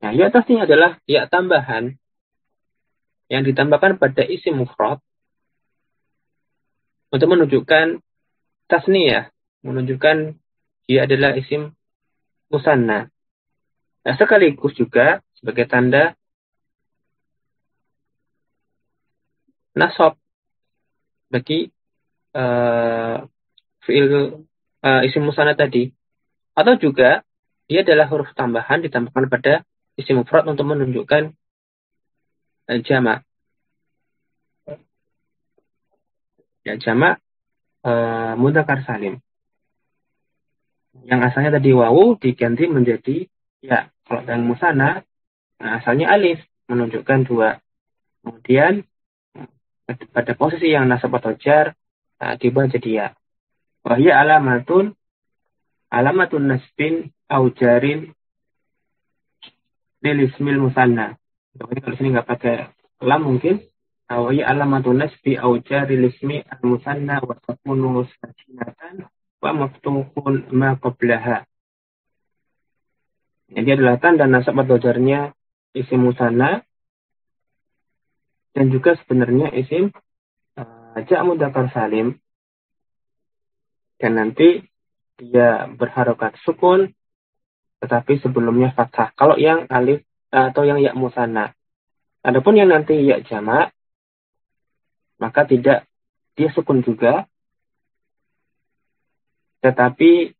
Nah, ya tasniyah adalah ya tambahan yang ditambahkan pada isim mufrad untuk menunjukkan tasniyah, menunjukkan dia adalah isim musanna. Nah, sekaligus juga sebagai tanda nasab bagi fi'il isim musanna tadi. Atau juga dia adalah huruf tambahan ditambahkan pada isim mufrad untuk menunjukkan jamak. Ya, jamak mudzakkar salim. Yang asalnya tadi wawu diganti menjadi ya. Kalau yang musanna asalnya alif menunjukkan dua. Kemudian pada posisi yang nasab atau jar diubah jadi ya. Wahya alamatun nasbin au jarin lil ismil musanna. Jadi kalau sini nggak pakai lam mungkin. Wahya alamatun nasbi au jaril ismi al musanna wa takunu sakinatan wa maftuhun ma qablaha. Jadi adalah tanda nasab atau jarnya isim musanna dan juga sebenarnya isim ja' mudzakkar salim. Dan nanti dia berharokat sukun tetapi sebelumnya fathah. Kalau yang alif atau yang ya musanna. Adapun yang nanti ya jamak maka tidak dia sukun juga tetapi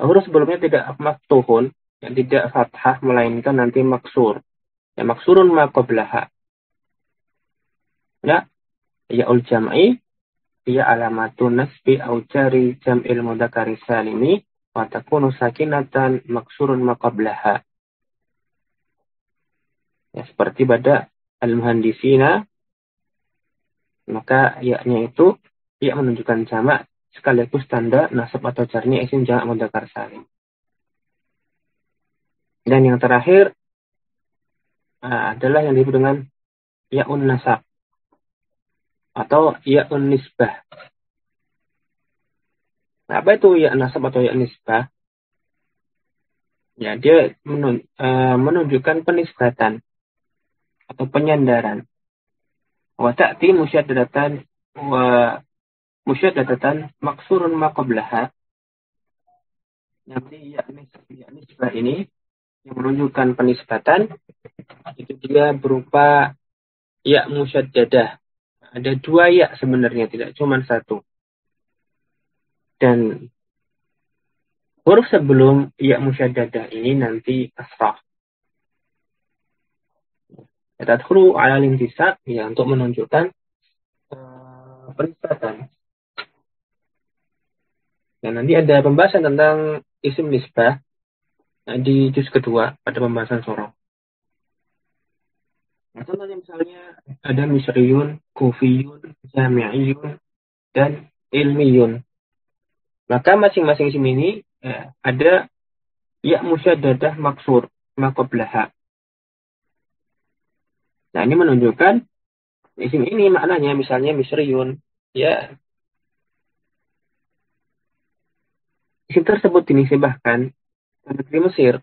huruf sebelumnya tidak maftuhun, yang tidak fathah melainkan nanti maksur. Ya maksurun ma qablaha. Ya, ya'ul jam'i ya alamatun nasbi au jari jam'il mudzakkari salimi wa takunu sakinatan maksurun ma qablaha. Ya, seperti pada al-muhandisina maka ya-nya itu ya menunjukkan jamak sekaligus tanda nasab atau jarnya isim jamak mudzakkar salim. Dan yang terakhir adalah yang disebut dengan ya'un nasab atau ya'un nisbah. Nah, apa itu ya nasab atau ya nisbah? Ya, dia menunjukkan penisbatan atau penyandaran. Wa ta'ti musyaddadatan wa musyaddadatan maksurun ma qablaha. Nanti ya nisbah ini yang menunjukkan penisbatan itu dia berupa ya musyaddadah. Ada dua ya sebenarnya, tidak cuma satu. Dan huruf sebelum ya musyaddadah ini nanti kasrah. Tadkhulu ala lintisab ya untuk menunjukkan penisbatan. Dan nanti ada pembahasan tentang isim nisbah di juz kedua pada pembahasan soroh. Nah, contohnya misalnya ada misriyun, kufiyun, jami'iyun, dan ilmiyun. Maka masing-masing isim ini ada ya musyaddadah maksur maqablaha. Nah, ini menunjukkan isim ini maknanya misalnya misriyun, ya isim tersebut dinisbahkan ke negeri Mesir.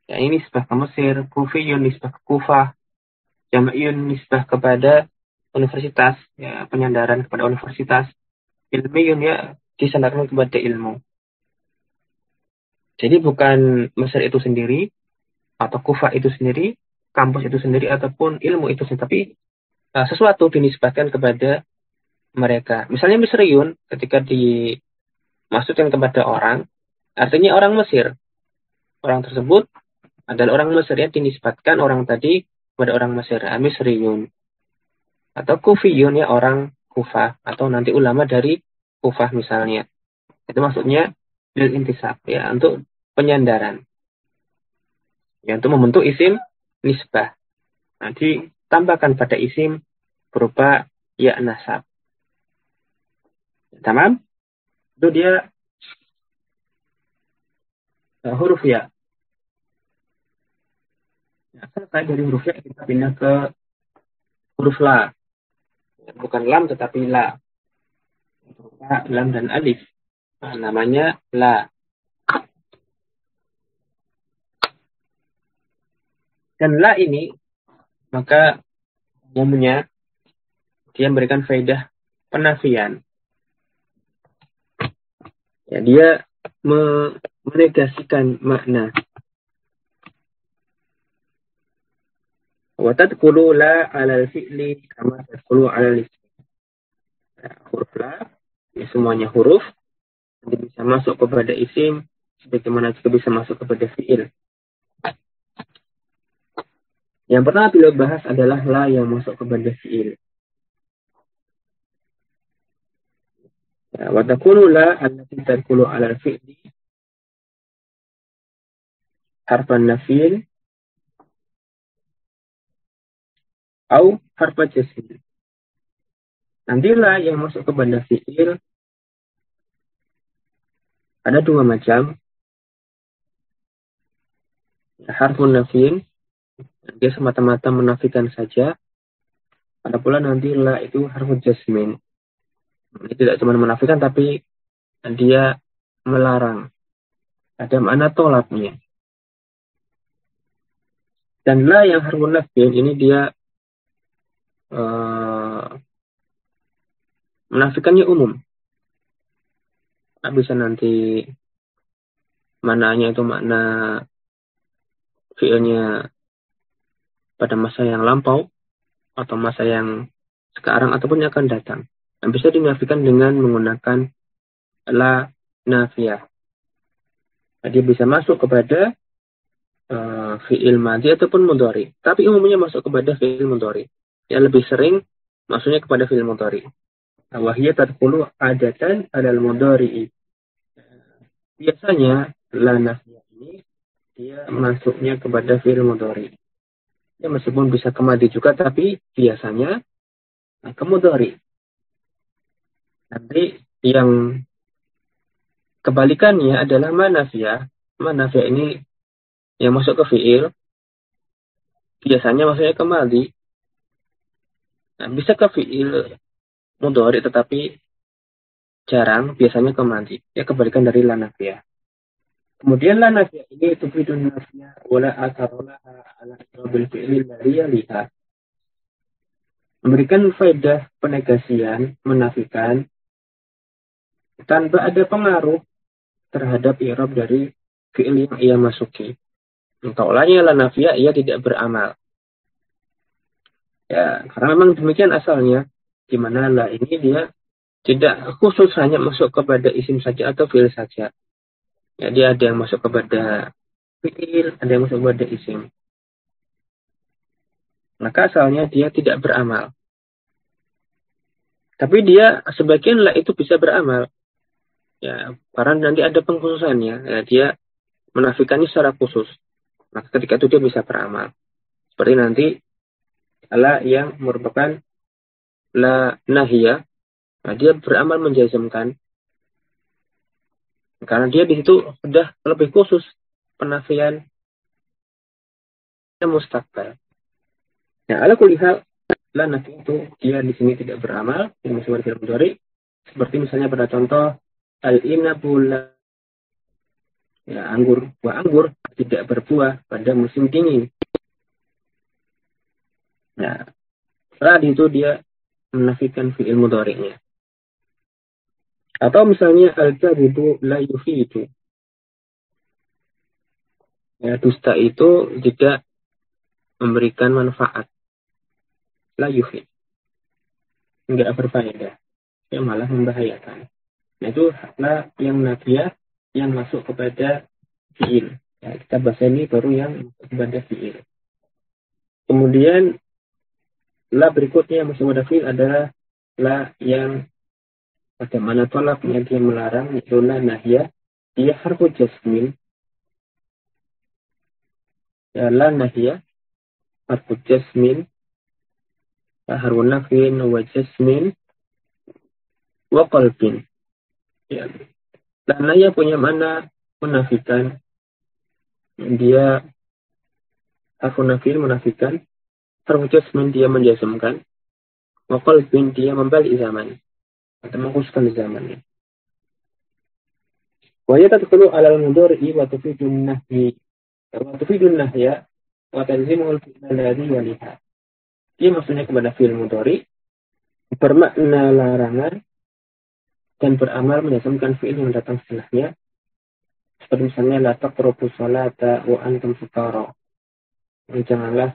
Ya, ini nisbah ke Mesir, kufiyun nisbah ke Kufah, jami'iyun nisbah kepada universitas, ya penyandaran kepada universitas, ilmiyun ya disandarkan kepada ilmu. Jadi bukan Mesir itu sendiri atau Kufah itu sendiri, kampus itu sendiri ataupun ilmu itu sendiri, tapi sesuatu dinisbahkan kepada mereka. Misalnya Misriyun ketika dimaksudkan kepada orang, artinya orang Mesir. Orang tersebut adalah orang Mesir yang dinisbatkan orang tadi kepada orang Mesir, Misriyun. Atau Kufiyun ya orang Kufah atau nanti ulama dari Kufah misalnya. Itu maksudnya bil intisab ya untuk penyandaran. Ya untuk membentuk isim nisbah. Nanti tambahkan pada isim berupa ya nasab. Tamam? Itu dia huruf ya. Selesai dari huruf ya kita pindah ke huruf la. Bukan lam tetapi la. Berupa lam dan alif. Nah, namanya la. Dan la ini maka umumnya dia memberikan faedah penafian. Ya, dia menegasikan makna. Wa tadkhulu la 'ala al-fi'li kama tadkhulu 'ala al-ism. Huruf la, ini semuanya huruf, nanti bisa masuk kepada isim, sebagaimana juga bisa masuk kepada fi'il. Yang pertama beliau bahas adalah la yang masuk kepada fi'il. Wa takunu la allati tadkhulu 'ala al-fi'li harfan nafil atau harfa jasm. Nanti la yang masuk kepada fi'il ada dua macam. Harfun nafil, dia semata-mata menafikan saja. Ada pula nanti la itu harfun jasmin. Ini tidak cuma menafikan tapi dia melarang. Ada makna tolaknya. Dan la yang harfun nafil ini dia menafikannya umum. Nah, bisa nanti maknanya itu makna fi'ilnya pada masa yang lampau atau masa yang sekarang ataupun yang akan datang. Dan bisa dinafikan dengan menggunakan la nafiyah. Dia bisa masuk kepada fi'il madhi ataupun mudhari. Tapi umumnya masuk kepada fi'il mudhari. Yang lebih sering maksudnya kepada fi'il mudhari. Wahiyya tadkhulu adatan alal mudhari'i. Biasanya la nafiyah ini dia masuknya kepada fi'il mudhari. Ya meskipun bisa ke madhi juga tapi biasanya ke mudhari. Nanti yang kebalikannya adalah manafiyah. Manafiyah ini yang masuk ke fi'il biasanya masuknya ke madhi. Nah, bisa ke fi'il mudhari tetapi jarang biasanya ke madhi. Ya kebalikan dari la nafiyah. Kemudian la nafiyah ini tufidun nafiyah wala atharulaha ala bil fi'il dari lihat. Memberikan faedah penegasian, menafikan tanpa ada pengaruh terhadap i'rab dari fi'il yang ia masuki. Taulanya la nafiyah ia tidak beramal. Ya, karena memang demikian asalnya, di mana la ini dia tidak khusus hanya masuk kepada isim saja atau fi'il saja. Ya, dia ada yang masuk kepada fi'il, ada yang masuk kepada isim. Maka asalnya dia tidak beramal. Tapi dia sebagian la itu bisa beramal. Ya, karena nanti ada pengkhususannya. Ya, dia menafikannya secara khusus. Maka ketika itu dia bisa beramal. Seperti nanti la yang merupakan la nahiyah. Nah, dia beramal menjazmkan. Karena dia di situ sudah lebih khusus penafian mustaqbal. Nah, ala kulli hal, la nafi itu dia di sini tidak beramal, di musim film mudhari. Seperti misalnya pada contoh al-inabu ya, anggur, buah anggur tidak berbuah pada musim dingin. Nah, setelah itu dia menafikan fi'il mudhari'nya. Atau misalnya al-kadhibu la yufidu. Ya, dusta itu tidak memberikan manfaat. La yufid. Enggak berfaedah. Ya, malah membahayakan. Nah, itu la yang nafiyah yang masuk kepada fi'il. Ya, kita bahas ini baru yang kepada fi'il. Kemudian la berikutnya yang masuk kepada fi'il adalah la yang bagaimana tolaknya dia melarang, yaitu la nahya, dia harfu jasmin. Ya, la nahya harfu jasmin, harfu nafin wa jasmin wa qalbin. Ya. La nahya punya mana menafikan. Dia harfu nafin menafikan, harfu jasmin dia menjazmkan, wa qalbin dia membalik zaman atau mengkhususkan zamannya. Wa yatadkhulu 'ala al-mudhari'i wa tufidun nahyi. Wa tufidun nahya wa talzimul fi'l alladhi yaliha. Dia maksudnya kepada fi'il mudhari bermakna larangan dan beramal menjazmkan fi'il yang datang setelahnya. Seperti misalnya la taqrabu sholata wa antum sukara. Janganlah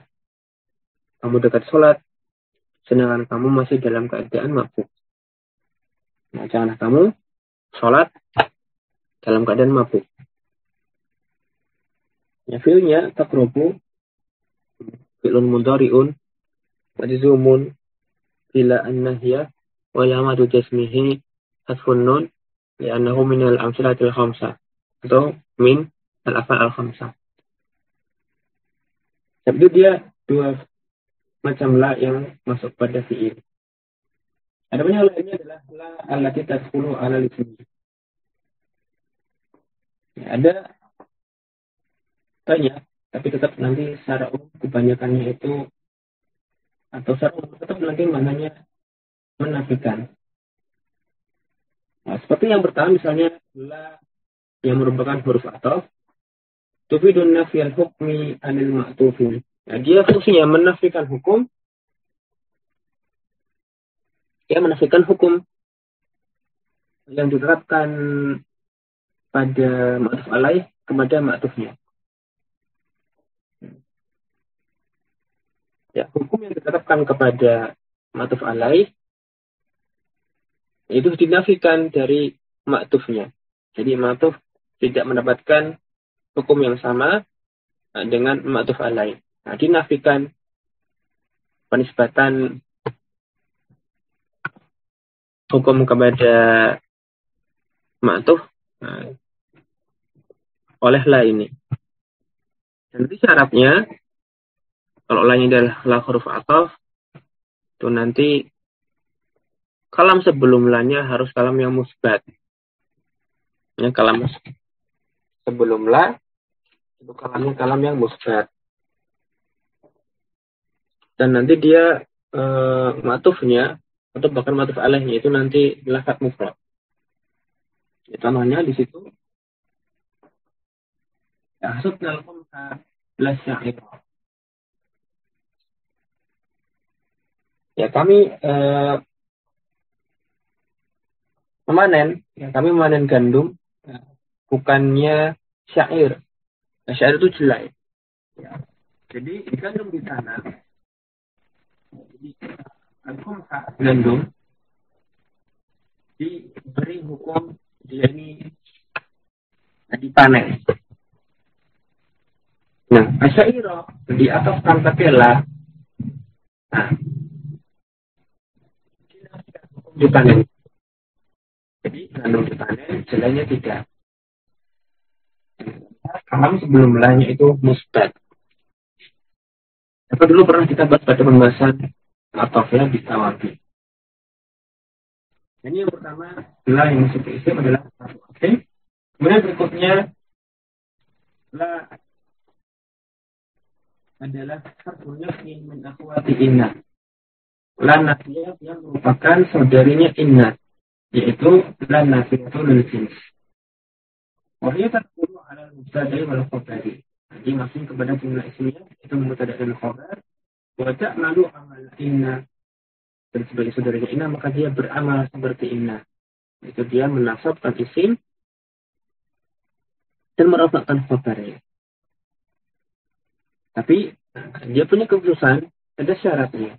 kamu dekat sholat sedangkan kamu masih dalam keadaan mabuk. Nah, janganlah kamu sholat dalam keadaan mabuk. Ya, fi'ilnya taqrabu fi'lun mudhari'un majzumun bila an-nahya wa lamatu jasmihi hasfun nun li'annahu min al-amsilatil khamsah atau min al-af'al al-khamsah. Jadi dia dua macam la yang masuk pada fi'il. Ada yang lainnya adalah la allati tadkhulu 'ala al-ismi. Ya, ada banyak, tapi tetap nanti secara umum kebanyakannya itu atau secara umum tetap nanti maknanya menafikan. Nah, seperti yang pertama misalnya la yang merupakan huruf ataf tufidun nafiyal hukmi 'anil ma'tufin. Nah, dia fungsinya menafikan hukum. Dia menafikan hukum yang diterapkan pada ma'tuf alaih kepada ma'tufnya. Ya, hukum yang diterapkan kepada ma'tuf alaih itu dinafikan dari ma'tufnya. Jadi ma'tuf tidak mendapatkan hukum yang sama dengan ma'tuf alaih. Nah, dinafikan penisbatan hukum kepada ma'tuf oleh la ini. Dan nanti syaratnya kalau la ini adalah la huruf ataf, itu nanti kalam sebelum la-nya harus kalam yang musbat. Ya, kalam sebelum la itu kalamnya kalam yang musbat. Dan nanti dia matufnya atau bahkan matuf alaihnya itu nanti lafaz mufrad. Ya, contohnya di situ hasudnal khamsa la sya'ira. Ya, kami memanen, ya, kami memanen gandum, ya, bukannya syair. Nah, syair itu jelai. Ya. Jadi gandum di tanah. Jadi gandum diberi hukum dia ini dipanen. Nah, asyairah di atas kantapela, nah, dipanen. Jadi lalu dipanen, jelainya tidak. Kalam sebelum lainnya itu musbat. Apa dulu pernah kita bahas pada pembahasan atofnya di tawabi. Ini yang pertama adalah yang masuk ke isim adalah isim. Kemudian berikutnya la adalah harfunya min akhwati inna. La nafiyah yang merupakan saudarinya inna, yaitu la nafiyatu lil jins. Wahyu tadkhulu ala mubtada'i wal khabari. Jadi maksudnya kepada jumlah isimnya itu mubtada' dan khabar. Wa ta'malu amal inna, dan sebagai saudaranya inna maka dia beramal seperti inna. Itu dia menasabkan isim dan merafa'kan khabarnya. Tapi dia punya kekhususan, ada syaratnya.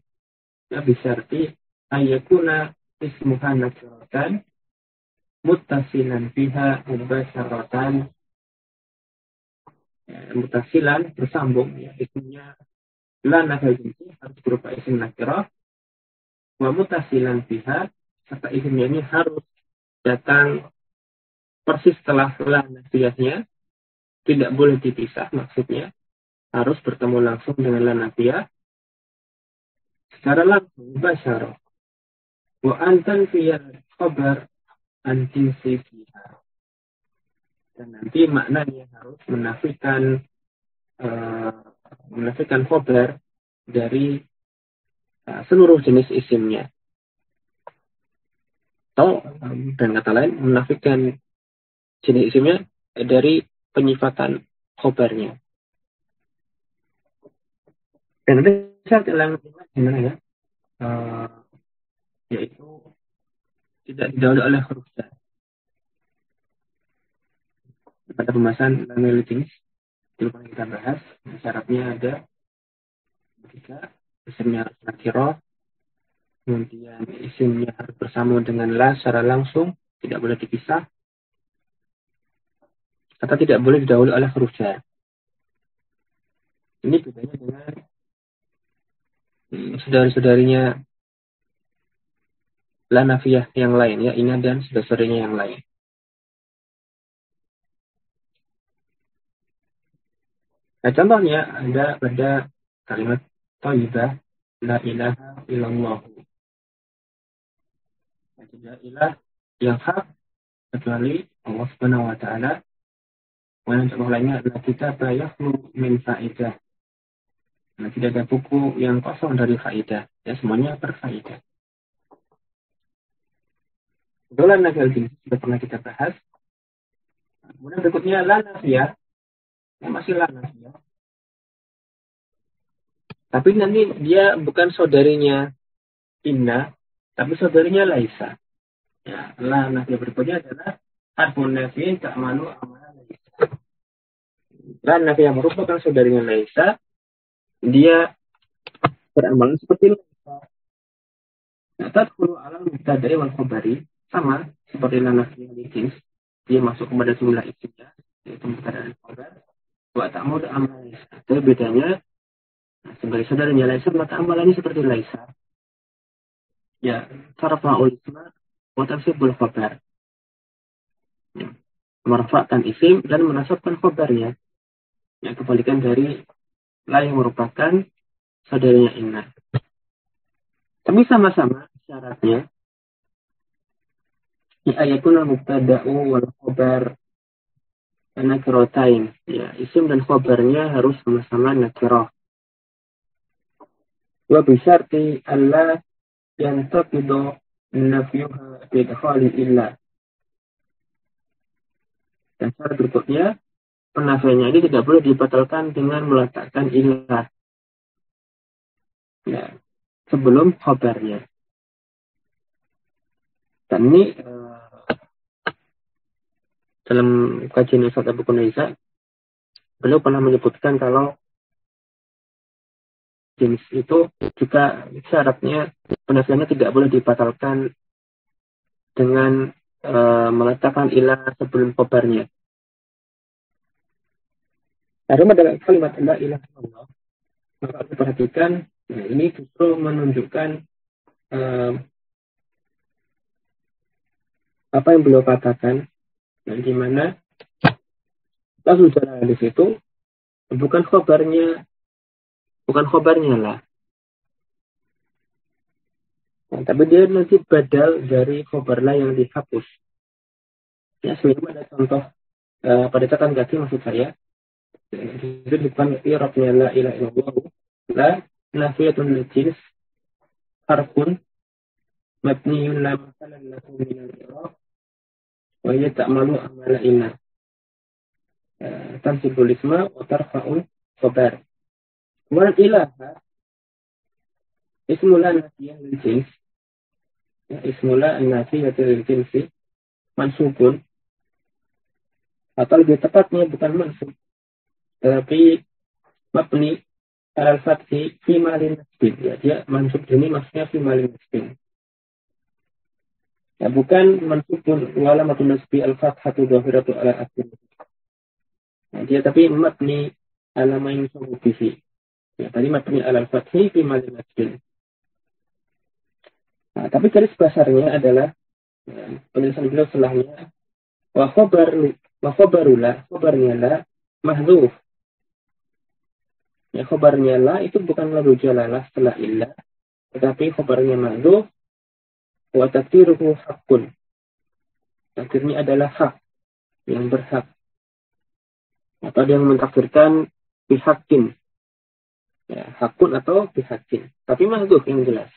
Ya bisyarti ayakuna ismuha nakiratan muttasilan biha mubasyaratan. Muttasilan bersambung, ya ismnya la nakal jinsi harus berupa isim nakirah, wa muttasilan biha serta isimnya ini harus datang persis setelah la nafiyahnya, tidak boleh dipisah, maksudnya harus bertemu langsung dengan la nafiyah secara langsung basyarah. Wa antan fiyal khabar antin fiha. Dan nanti maknanya harus menafikan khabar dari seluruh jenis isimnya. Atau dan kata lain menafikan jenis isimnya dari penyifatan khabarnya. Dan ada syarat yang gimana ya? Yaitu tidak didahului oleh huruf jar. Pada pembahasan lamil jenis itu pernah kita bahas, syaratnya ada ketika isimnya harus nakirah, kemudian isimnya harus bersama dengan la secara langsung, tidak boleh dipisah, atau tidak boleh didahului oleh huruf jar. Ini bedanya dengan saudari-saudarinya la nafiyah yang lain, ya, inna dan saudara-saudarinya yang lain. Nah, contohnya ada pada kalimat thayyibah la ilaha illallah. Tidak ilah yang hak kecuali Allah Subhanahu wa taala. Dan contoh lainnya adalah kitab la yakhlu min faidah. Nah, tidak ada buku yang kosong dari faidah. Ya, semuanya berfaidah. Dolan nakal jenis sudah pernah kita bahas. Kemudian berikutnya la nafiyah. Masih la nafiyah. Tapi nanti dia bukan saudarinya inna, tapi saudarinya laisa. Ya, la nafiyah berikutnya adalah harfun nafiyin ta'malu amalan laisa. La nafiyah merupakan saudarinya laisa. Dia beramal seperti laisa. Nah, tadkhulu ala mubtada'i wal khabari, sama seperti la nafiyah di jins. Dia masuk kepada jumlah isimnya, yaitu mubtada dan khabar. Wa ta'malu amalan laisa. Tapi bedanya sebagai saudaranya laisa, maka amalannya seperti laisa. Ya, tarfa'ul isma wa tansibul khabar. Ya, merafa'kan isim dan menasabkan khabarnya. Ya, kebalikan dari la yang merupakan saudaranya inna. Tapi sama-sama syaratnya ya ayatuna mubtada'u wal khabar nakiratain. Ya, isim dan khabarnya harus sama-sama nakirah. Wa bisyarti alla yantaqidu nafyuha bidkhali illa. Dan syarat berikutnya, penafiannya ini tidak boleh dibatalkan dengan meletakkan ilah. Ya, sebelum khabarnya. Dan ini dalam kajian Ustaz Abu Kunaiza, beliau pernah menyebutkan kalau jenis itu juga syaratnya penafiannya tidak boleh dibatalkan dengan meletakkan ilah sebelum khabarnya. Karena dalam kalimat la ilaha illallah, maka kita perhatikan, nah ini justru menunjukkan apa yang beliau katakan, nah, di mana lafzul jalalah di situ bukan khobarnya lah, nah, tapi dia nanti badal dari khobar la yang dihapus. Ya, sebenarnya ada contoh pada catatan kaki maksud saya. Itu bukan i'rabnya la ilaha illallah, la nafiyatun lil jins harfun mabniyun la masalan lahu min al-i'rab wa hiya ta'malu amala inna tansibul isma wa tarfa'ul khabar. Wal ilaha ismu la nafiyah lil jins, ya, ismu la nafiyah lil jinsi mansubun, atau lebih tepatnya bukan mansub tapi mabni al-fathi fi malin nasbin. Ya, dia mansub ini maksudnya fi malin nasbin. Ya, bukan mansubun wa alamatun nasbi al-fathatu dhahiratu ala akhir. Nah, dia tapi mabni ala ma yansubu bihi. Ya, tadi mabni al-fathi fi malin nasbin. Nah, tapi garis besarnya adalah ya, penjelasan beliau setelahnya wa khabarula, khabarnya la mahdzuf. Ya, khabarnya la itu bukan lafzul jalalah setelah illa, tetapi khabarnya mahdzuf wa takdiruhu haqqun. Takdirnya adalah hak, yang berhak. Atau dia mentakdirkan bihakin. Ya, hakun atau bihakin. Tapi mahdzuf yang jelas.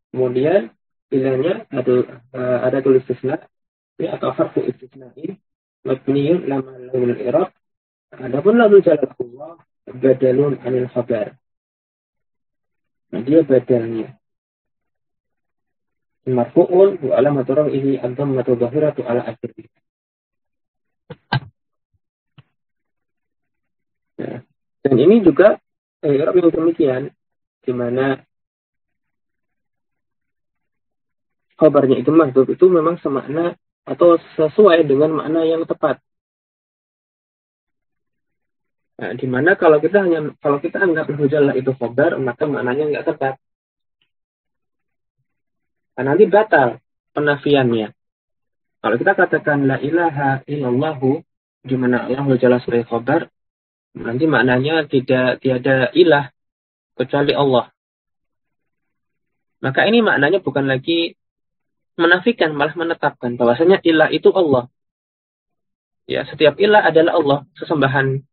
Kemudian ilahnya ada tulis istisna, ya, atau harfu istisnain mabniyun lama laul i'rab. Adapun lafzul jalalah badalun anil khabar. Nah, dia badalnya. Marfu'un wa alamatu raf'ihi ad-dhammatu dhahiratu ala akhirih. Ya. Dan ini juga i'rab yang demikian, di mana khabarnya itu mahdzuf itu memang semakna atau sesuai dengan makna yang tepat. Nah, di mana kalau kita anggap hujalah itu khabar, maka maknanya nggak tepat. Nah, nanti batal penafiannya. Kalau kita katakan la ilaha illallahu, di mana Allah hujalah sebagai khabar, nanti maknanya tiada ilah kecuali Allah. Maka ini maknanya bukan lagi menafikan, malah menetapkan bahwasanya ilah itu Allah. Ya, setiap ilah adalah Allah, sesembahan.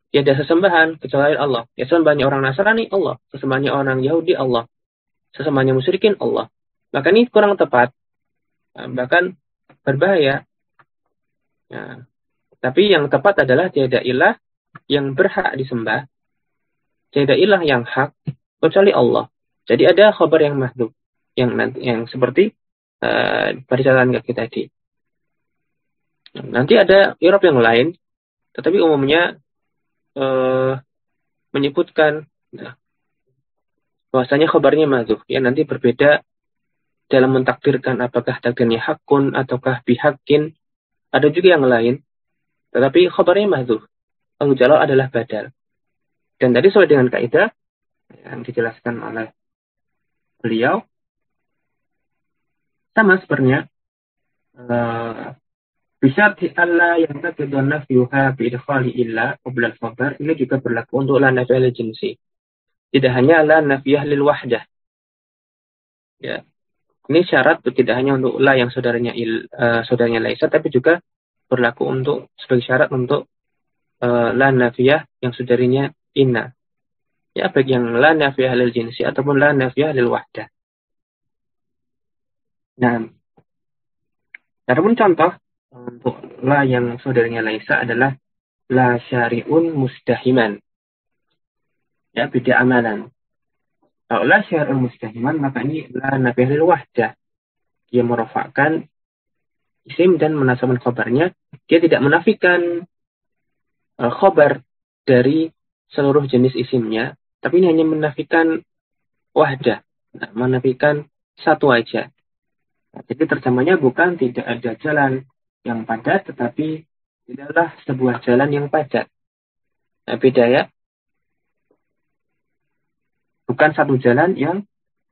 Tiada sesembahan kecuali Allah. Ya, sesembahannya orang Nasrani Allah, sesembahannya orang Yahudi Allah, sesembahannya musyrikin Allah. Maka ini kurang tepat, bahkan berbahaya. Ya. Tapi yang tepat adalah tiada ilah yang berhak disembah, tiada ilah yang hak kecuali Allah. Jadi ada khabar yang mahdzuf, yang seperti pada catatan kaki tadi. Nanti ada i'rab yang lain, tetapi umumnya menyebutkan bahwasanya khabarnya mahdzuf. Ya, nanti berbeda dalam mentakdirkan apakah takdirnya hakun ataukah bihakin. Ada juga yang lain, tetapi khabarnya mahdzuf. Al-jalal adalah badal. Dan tadi sesuai dengan kaidah yang dijelaskan oleh beliau, sama sebenarnya bisyarti alla yang takidun nafyuha biidkhali illa qabla al-khabar, ini juga berlaku untuk la nafiyah lil jinsi. Tidak hanya la nafiyah lil wahdah. Ya. Ini syarat tidak hanya untuk la yang saudaranya laisa, tapi juga berlaku untuk sebagai syarat untuk la nafiyah yang saudarinya inna. Ya, baik yang la nafiyah lil jinsi ataupun la nafiyah lil wahdah. Nah, adapun contoh untuk la yang saudaranya laisa adalah la syari'un mustahiman. Ya, beda amalan. Kalau la syari'un mustahiman, maka ini la nafiyah lil wahdah. Dia merofakkan isim dan menasabkan khabarnya. Dia tidak menafikan khabar dari seluruh jenis isimnya, tapi ini hanya menafikan wahdah. Nah, menafikan satu aja. Nah, jadi terjemahnya bukan tidak ada jalan yang padat, tetapi adalah sebuah jalan yang padat. Nah, beda ya. Bukan satu jalan yang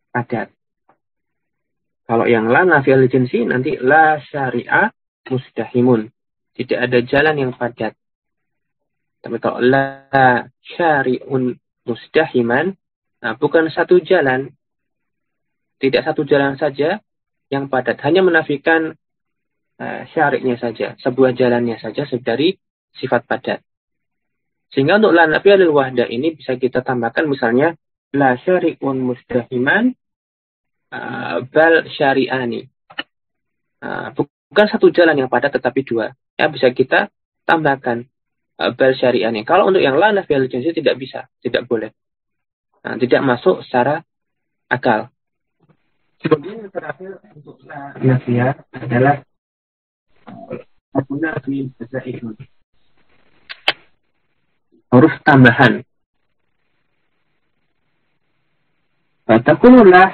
padat. Kalau yang la nafiyal jinsi nanti la syari'a musdahimun. Tidak ada jalan yang padat. Tapi kalau la syari'un musdahiman, nah bukan satu jalan. Tidak satu jalan saja yang padat. Hanya menafikan syari'nya saja. Sebuah jalannya saja dari sifat padat. Sehingga untuk la nafiyal wahda ini bisa kita tambahkan misalnya la syari'un musdahiman bal syari'ani. Bukan satu jalan yang padat tetapi dua. Ya bisa kita tambahkan bal syari'ani. Kalau untuk yang la nafiyal jinsi tidak bisa, tidak boleh. Tidak masuk secara akal. Kemudian yang terakhir untuk la nafiyah adalah nafi zaidun. Huruf tambahan. Takunu la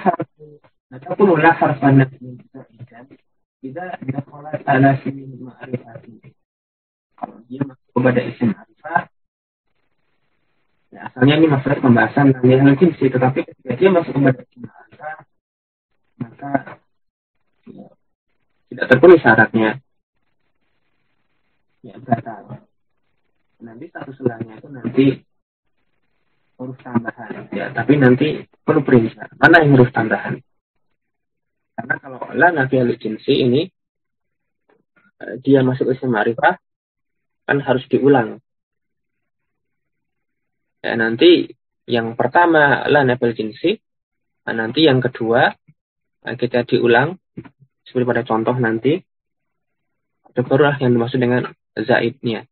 harfan nafi zaidan idza dakhalat ala fi'il ma'rifati. Kalau dia masuk kepada isim ma'rifah, ya, asalnya ini masalah pembahasan yang jinsi, tetapi ketika dia masuk kepada isim ma'rifah, maka ya, tidak terpenuhi syaratnya. Ya, batal. Nanti status selahnya itu nanti huruf tambahan. Ya, tapi nanti perlu perinci. Mana yang huruf tambahan? Karena kalau la nafiyal jinsi ini dia masuk isim ma'rifah kan harus diulang. Ya, nanti yang pertama la nafiyal jinsi, nanti yang kedua kita diulang seperti pada contoh nanti. Itu barulah yang dimaksud dengan zaidnya,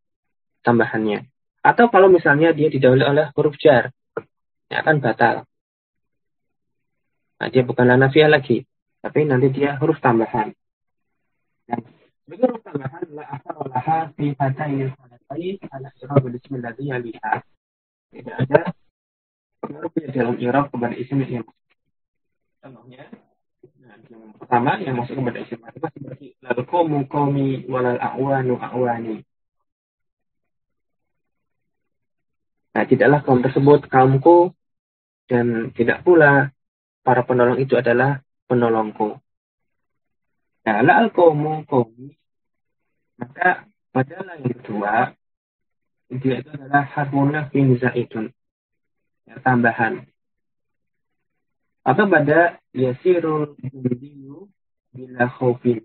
tambahannya. Atau kalau misalnya dia didahului oleh huruf jar, ya akan batal. Nah, dia bukan la nafiyah lagi, tapi nanti dia huruf tambahan. Dan huruf tambahan la asar laha fi hadainil halatain ala i'rab al-ism alladhi yaliha. Tidak ada huruf dalam i'rab kepada isim yang contohnya. Nah, yang pertama yang masuk kepada isim ma'rifah seperti lal qawmu qawmi walal a'wanu a'wani. Nah, tidaklah kaum tersebut kaumku dan tidak pula para penolong itu adalah penolongku. Nah, lal qawmu qawmi, maka pada la yang kedua dia itu adalah harfun nafin zaidun, ya, tambahan. Atau pada yasirul jundiyu bila khaufin.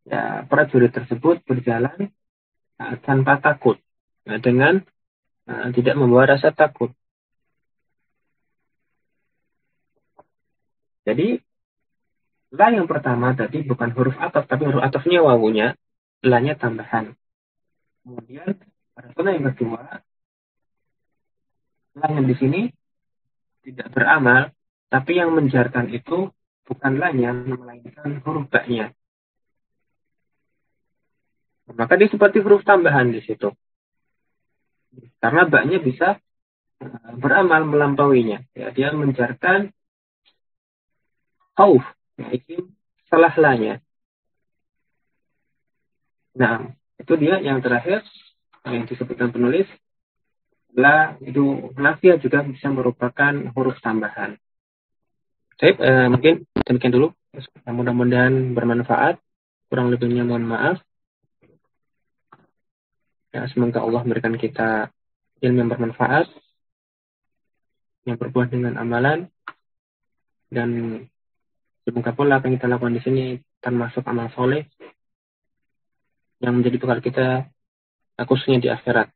Ya, prajurit tersebut berjalan tanpa takut, dengan tidak membawa rasa takut. Jadi la yang pertama tadi bukan huruf ataf, tapi huruf atafnya wawunya, la-nya tambahan. Kemudian pada la yang kedua, la yang di sini tidak beramal, tapi yang menjarkan itu bukan la-nya, melainkan huruf ba-nya. Maka dia seperti huruf tambahan di situ. Karena ba-nya bisa beramal melampauinya. Ya, dia menjarkan khauf, yaitu setelah la-nya. Nah, itu dia yang terakhir yang disebutkan penulis. La itu nafiyah juga bisa merupakan huruf tambahan. Baik, mungkin demikian dulu. Mudah-mudahan bermanfaat. Kurang lebihnya mohon maaf. Ya, semoga Allah memberikan kita ilmu yang bermanfaat, yang berbuah dengan amalan, dan semoga pula apa yang kita lakukan di sini termasuk amal soleh yang menjadi bekal kita khususnya di akhirat.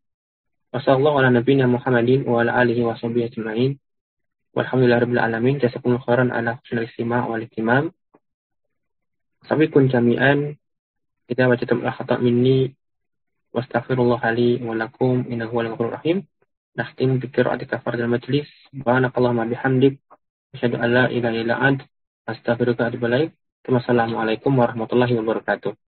Wassallallahu ala nabiyina Muhammadin wa ala alihi wa sahbihi ajma'in. Walhamdulillahirabbil alamin. Jazakumullahu khairan ala husnil istima' wal ihtimam. Sabiqun jami'an idza wajadtum al-khata' minni wastaghfirullah li wa lakum innahu huwal ghafurur rahim. Nahtim bi qira'ati kafaratul majlis. Subhanakallahumma bihamdik asyhadu an la ilaha illa anta astaghfiruka wa atubu ilaik. Wassalamualaikum warahmatullahi wabarakatuh.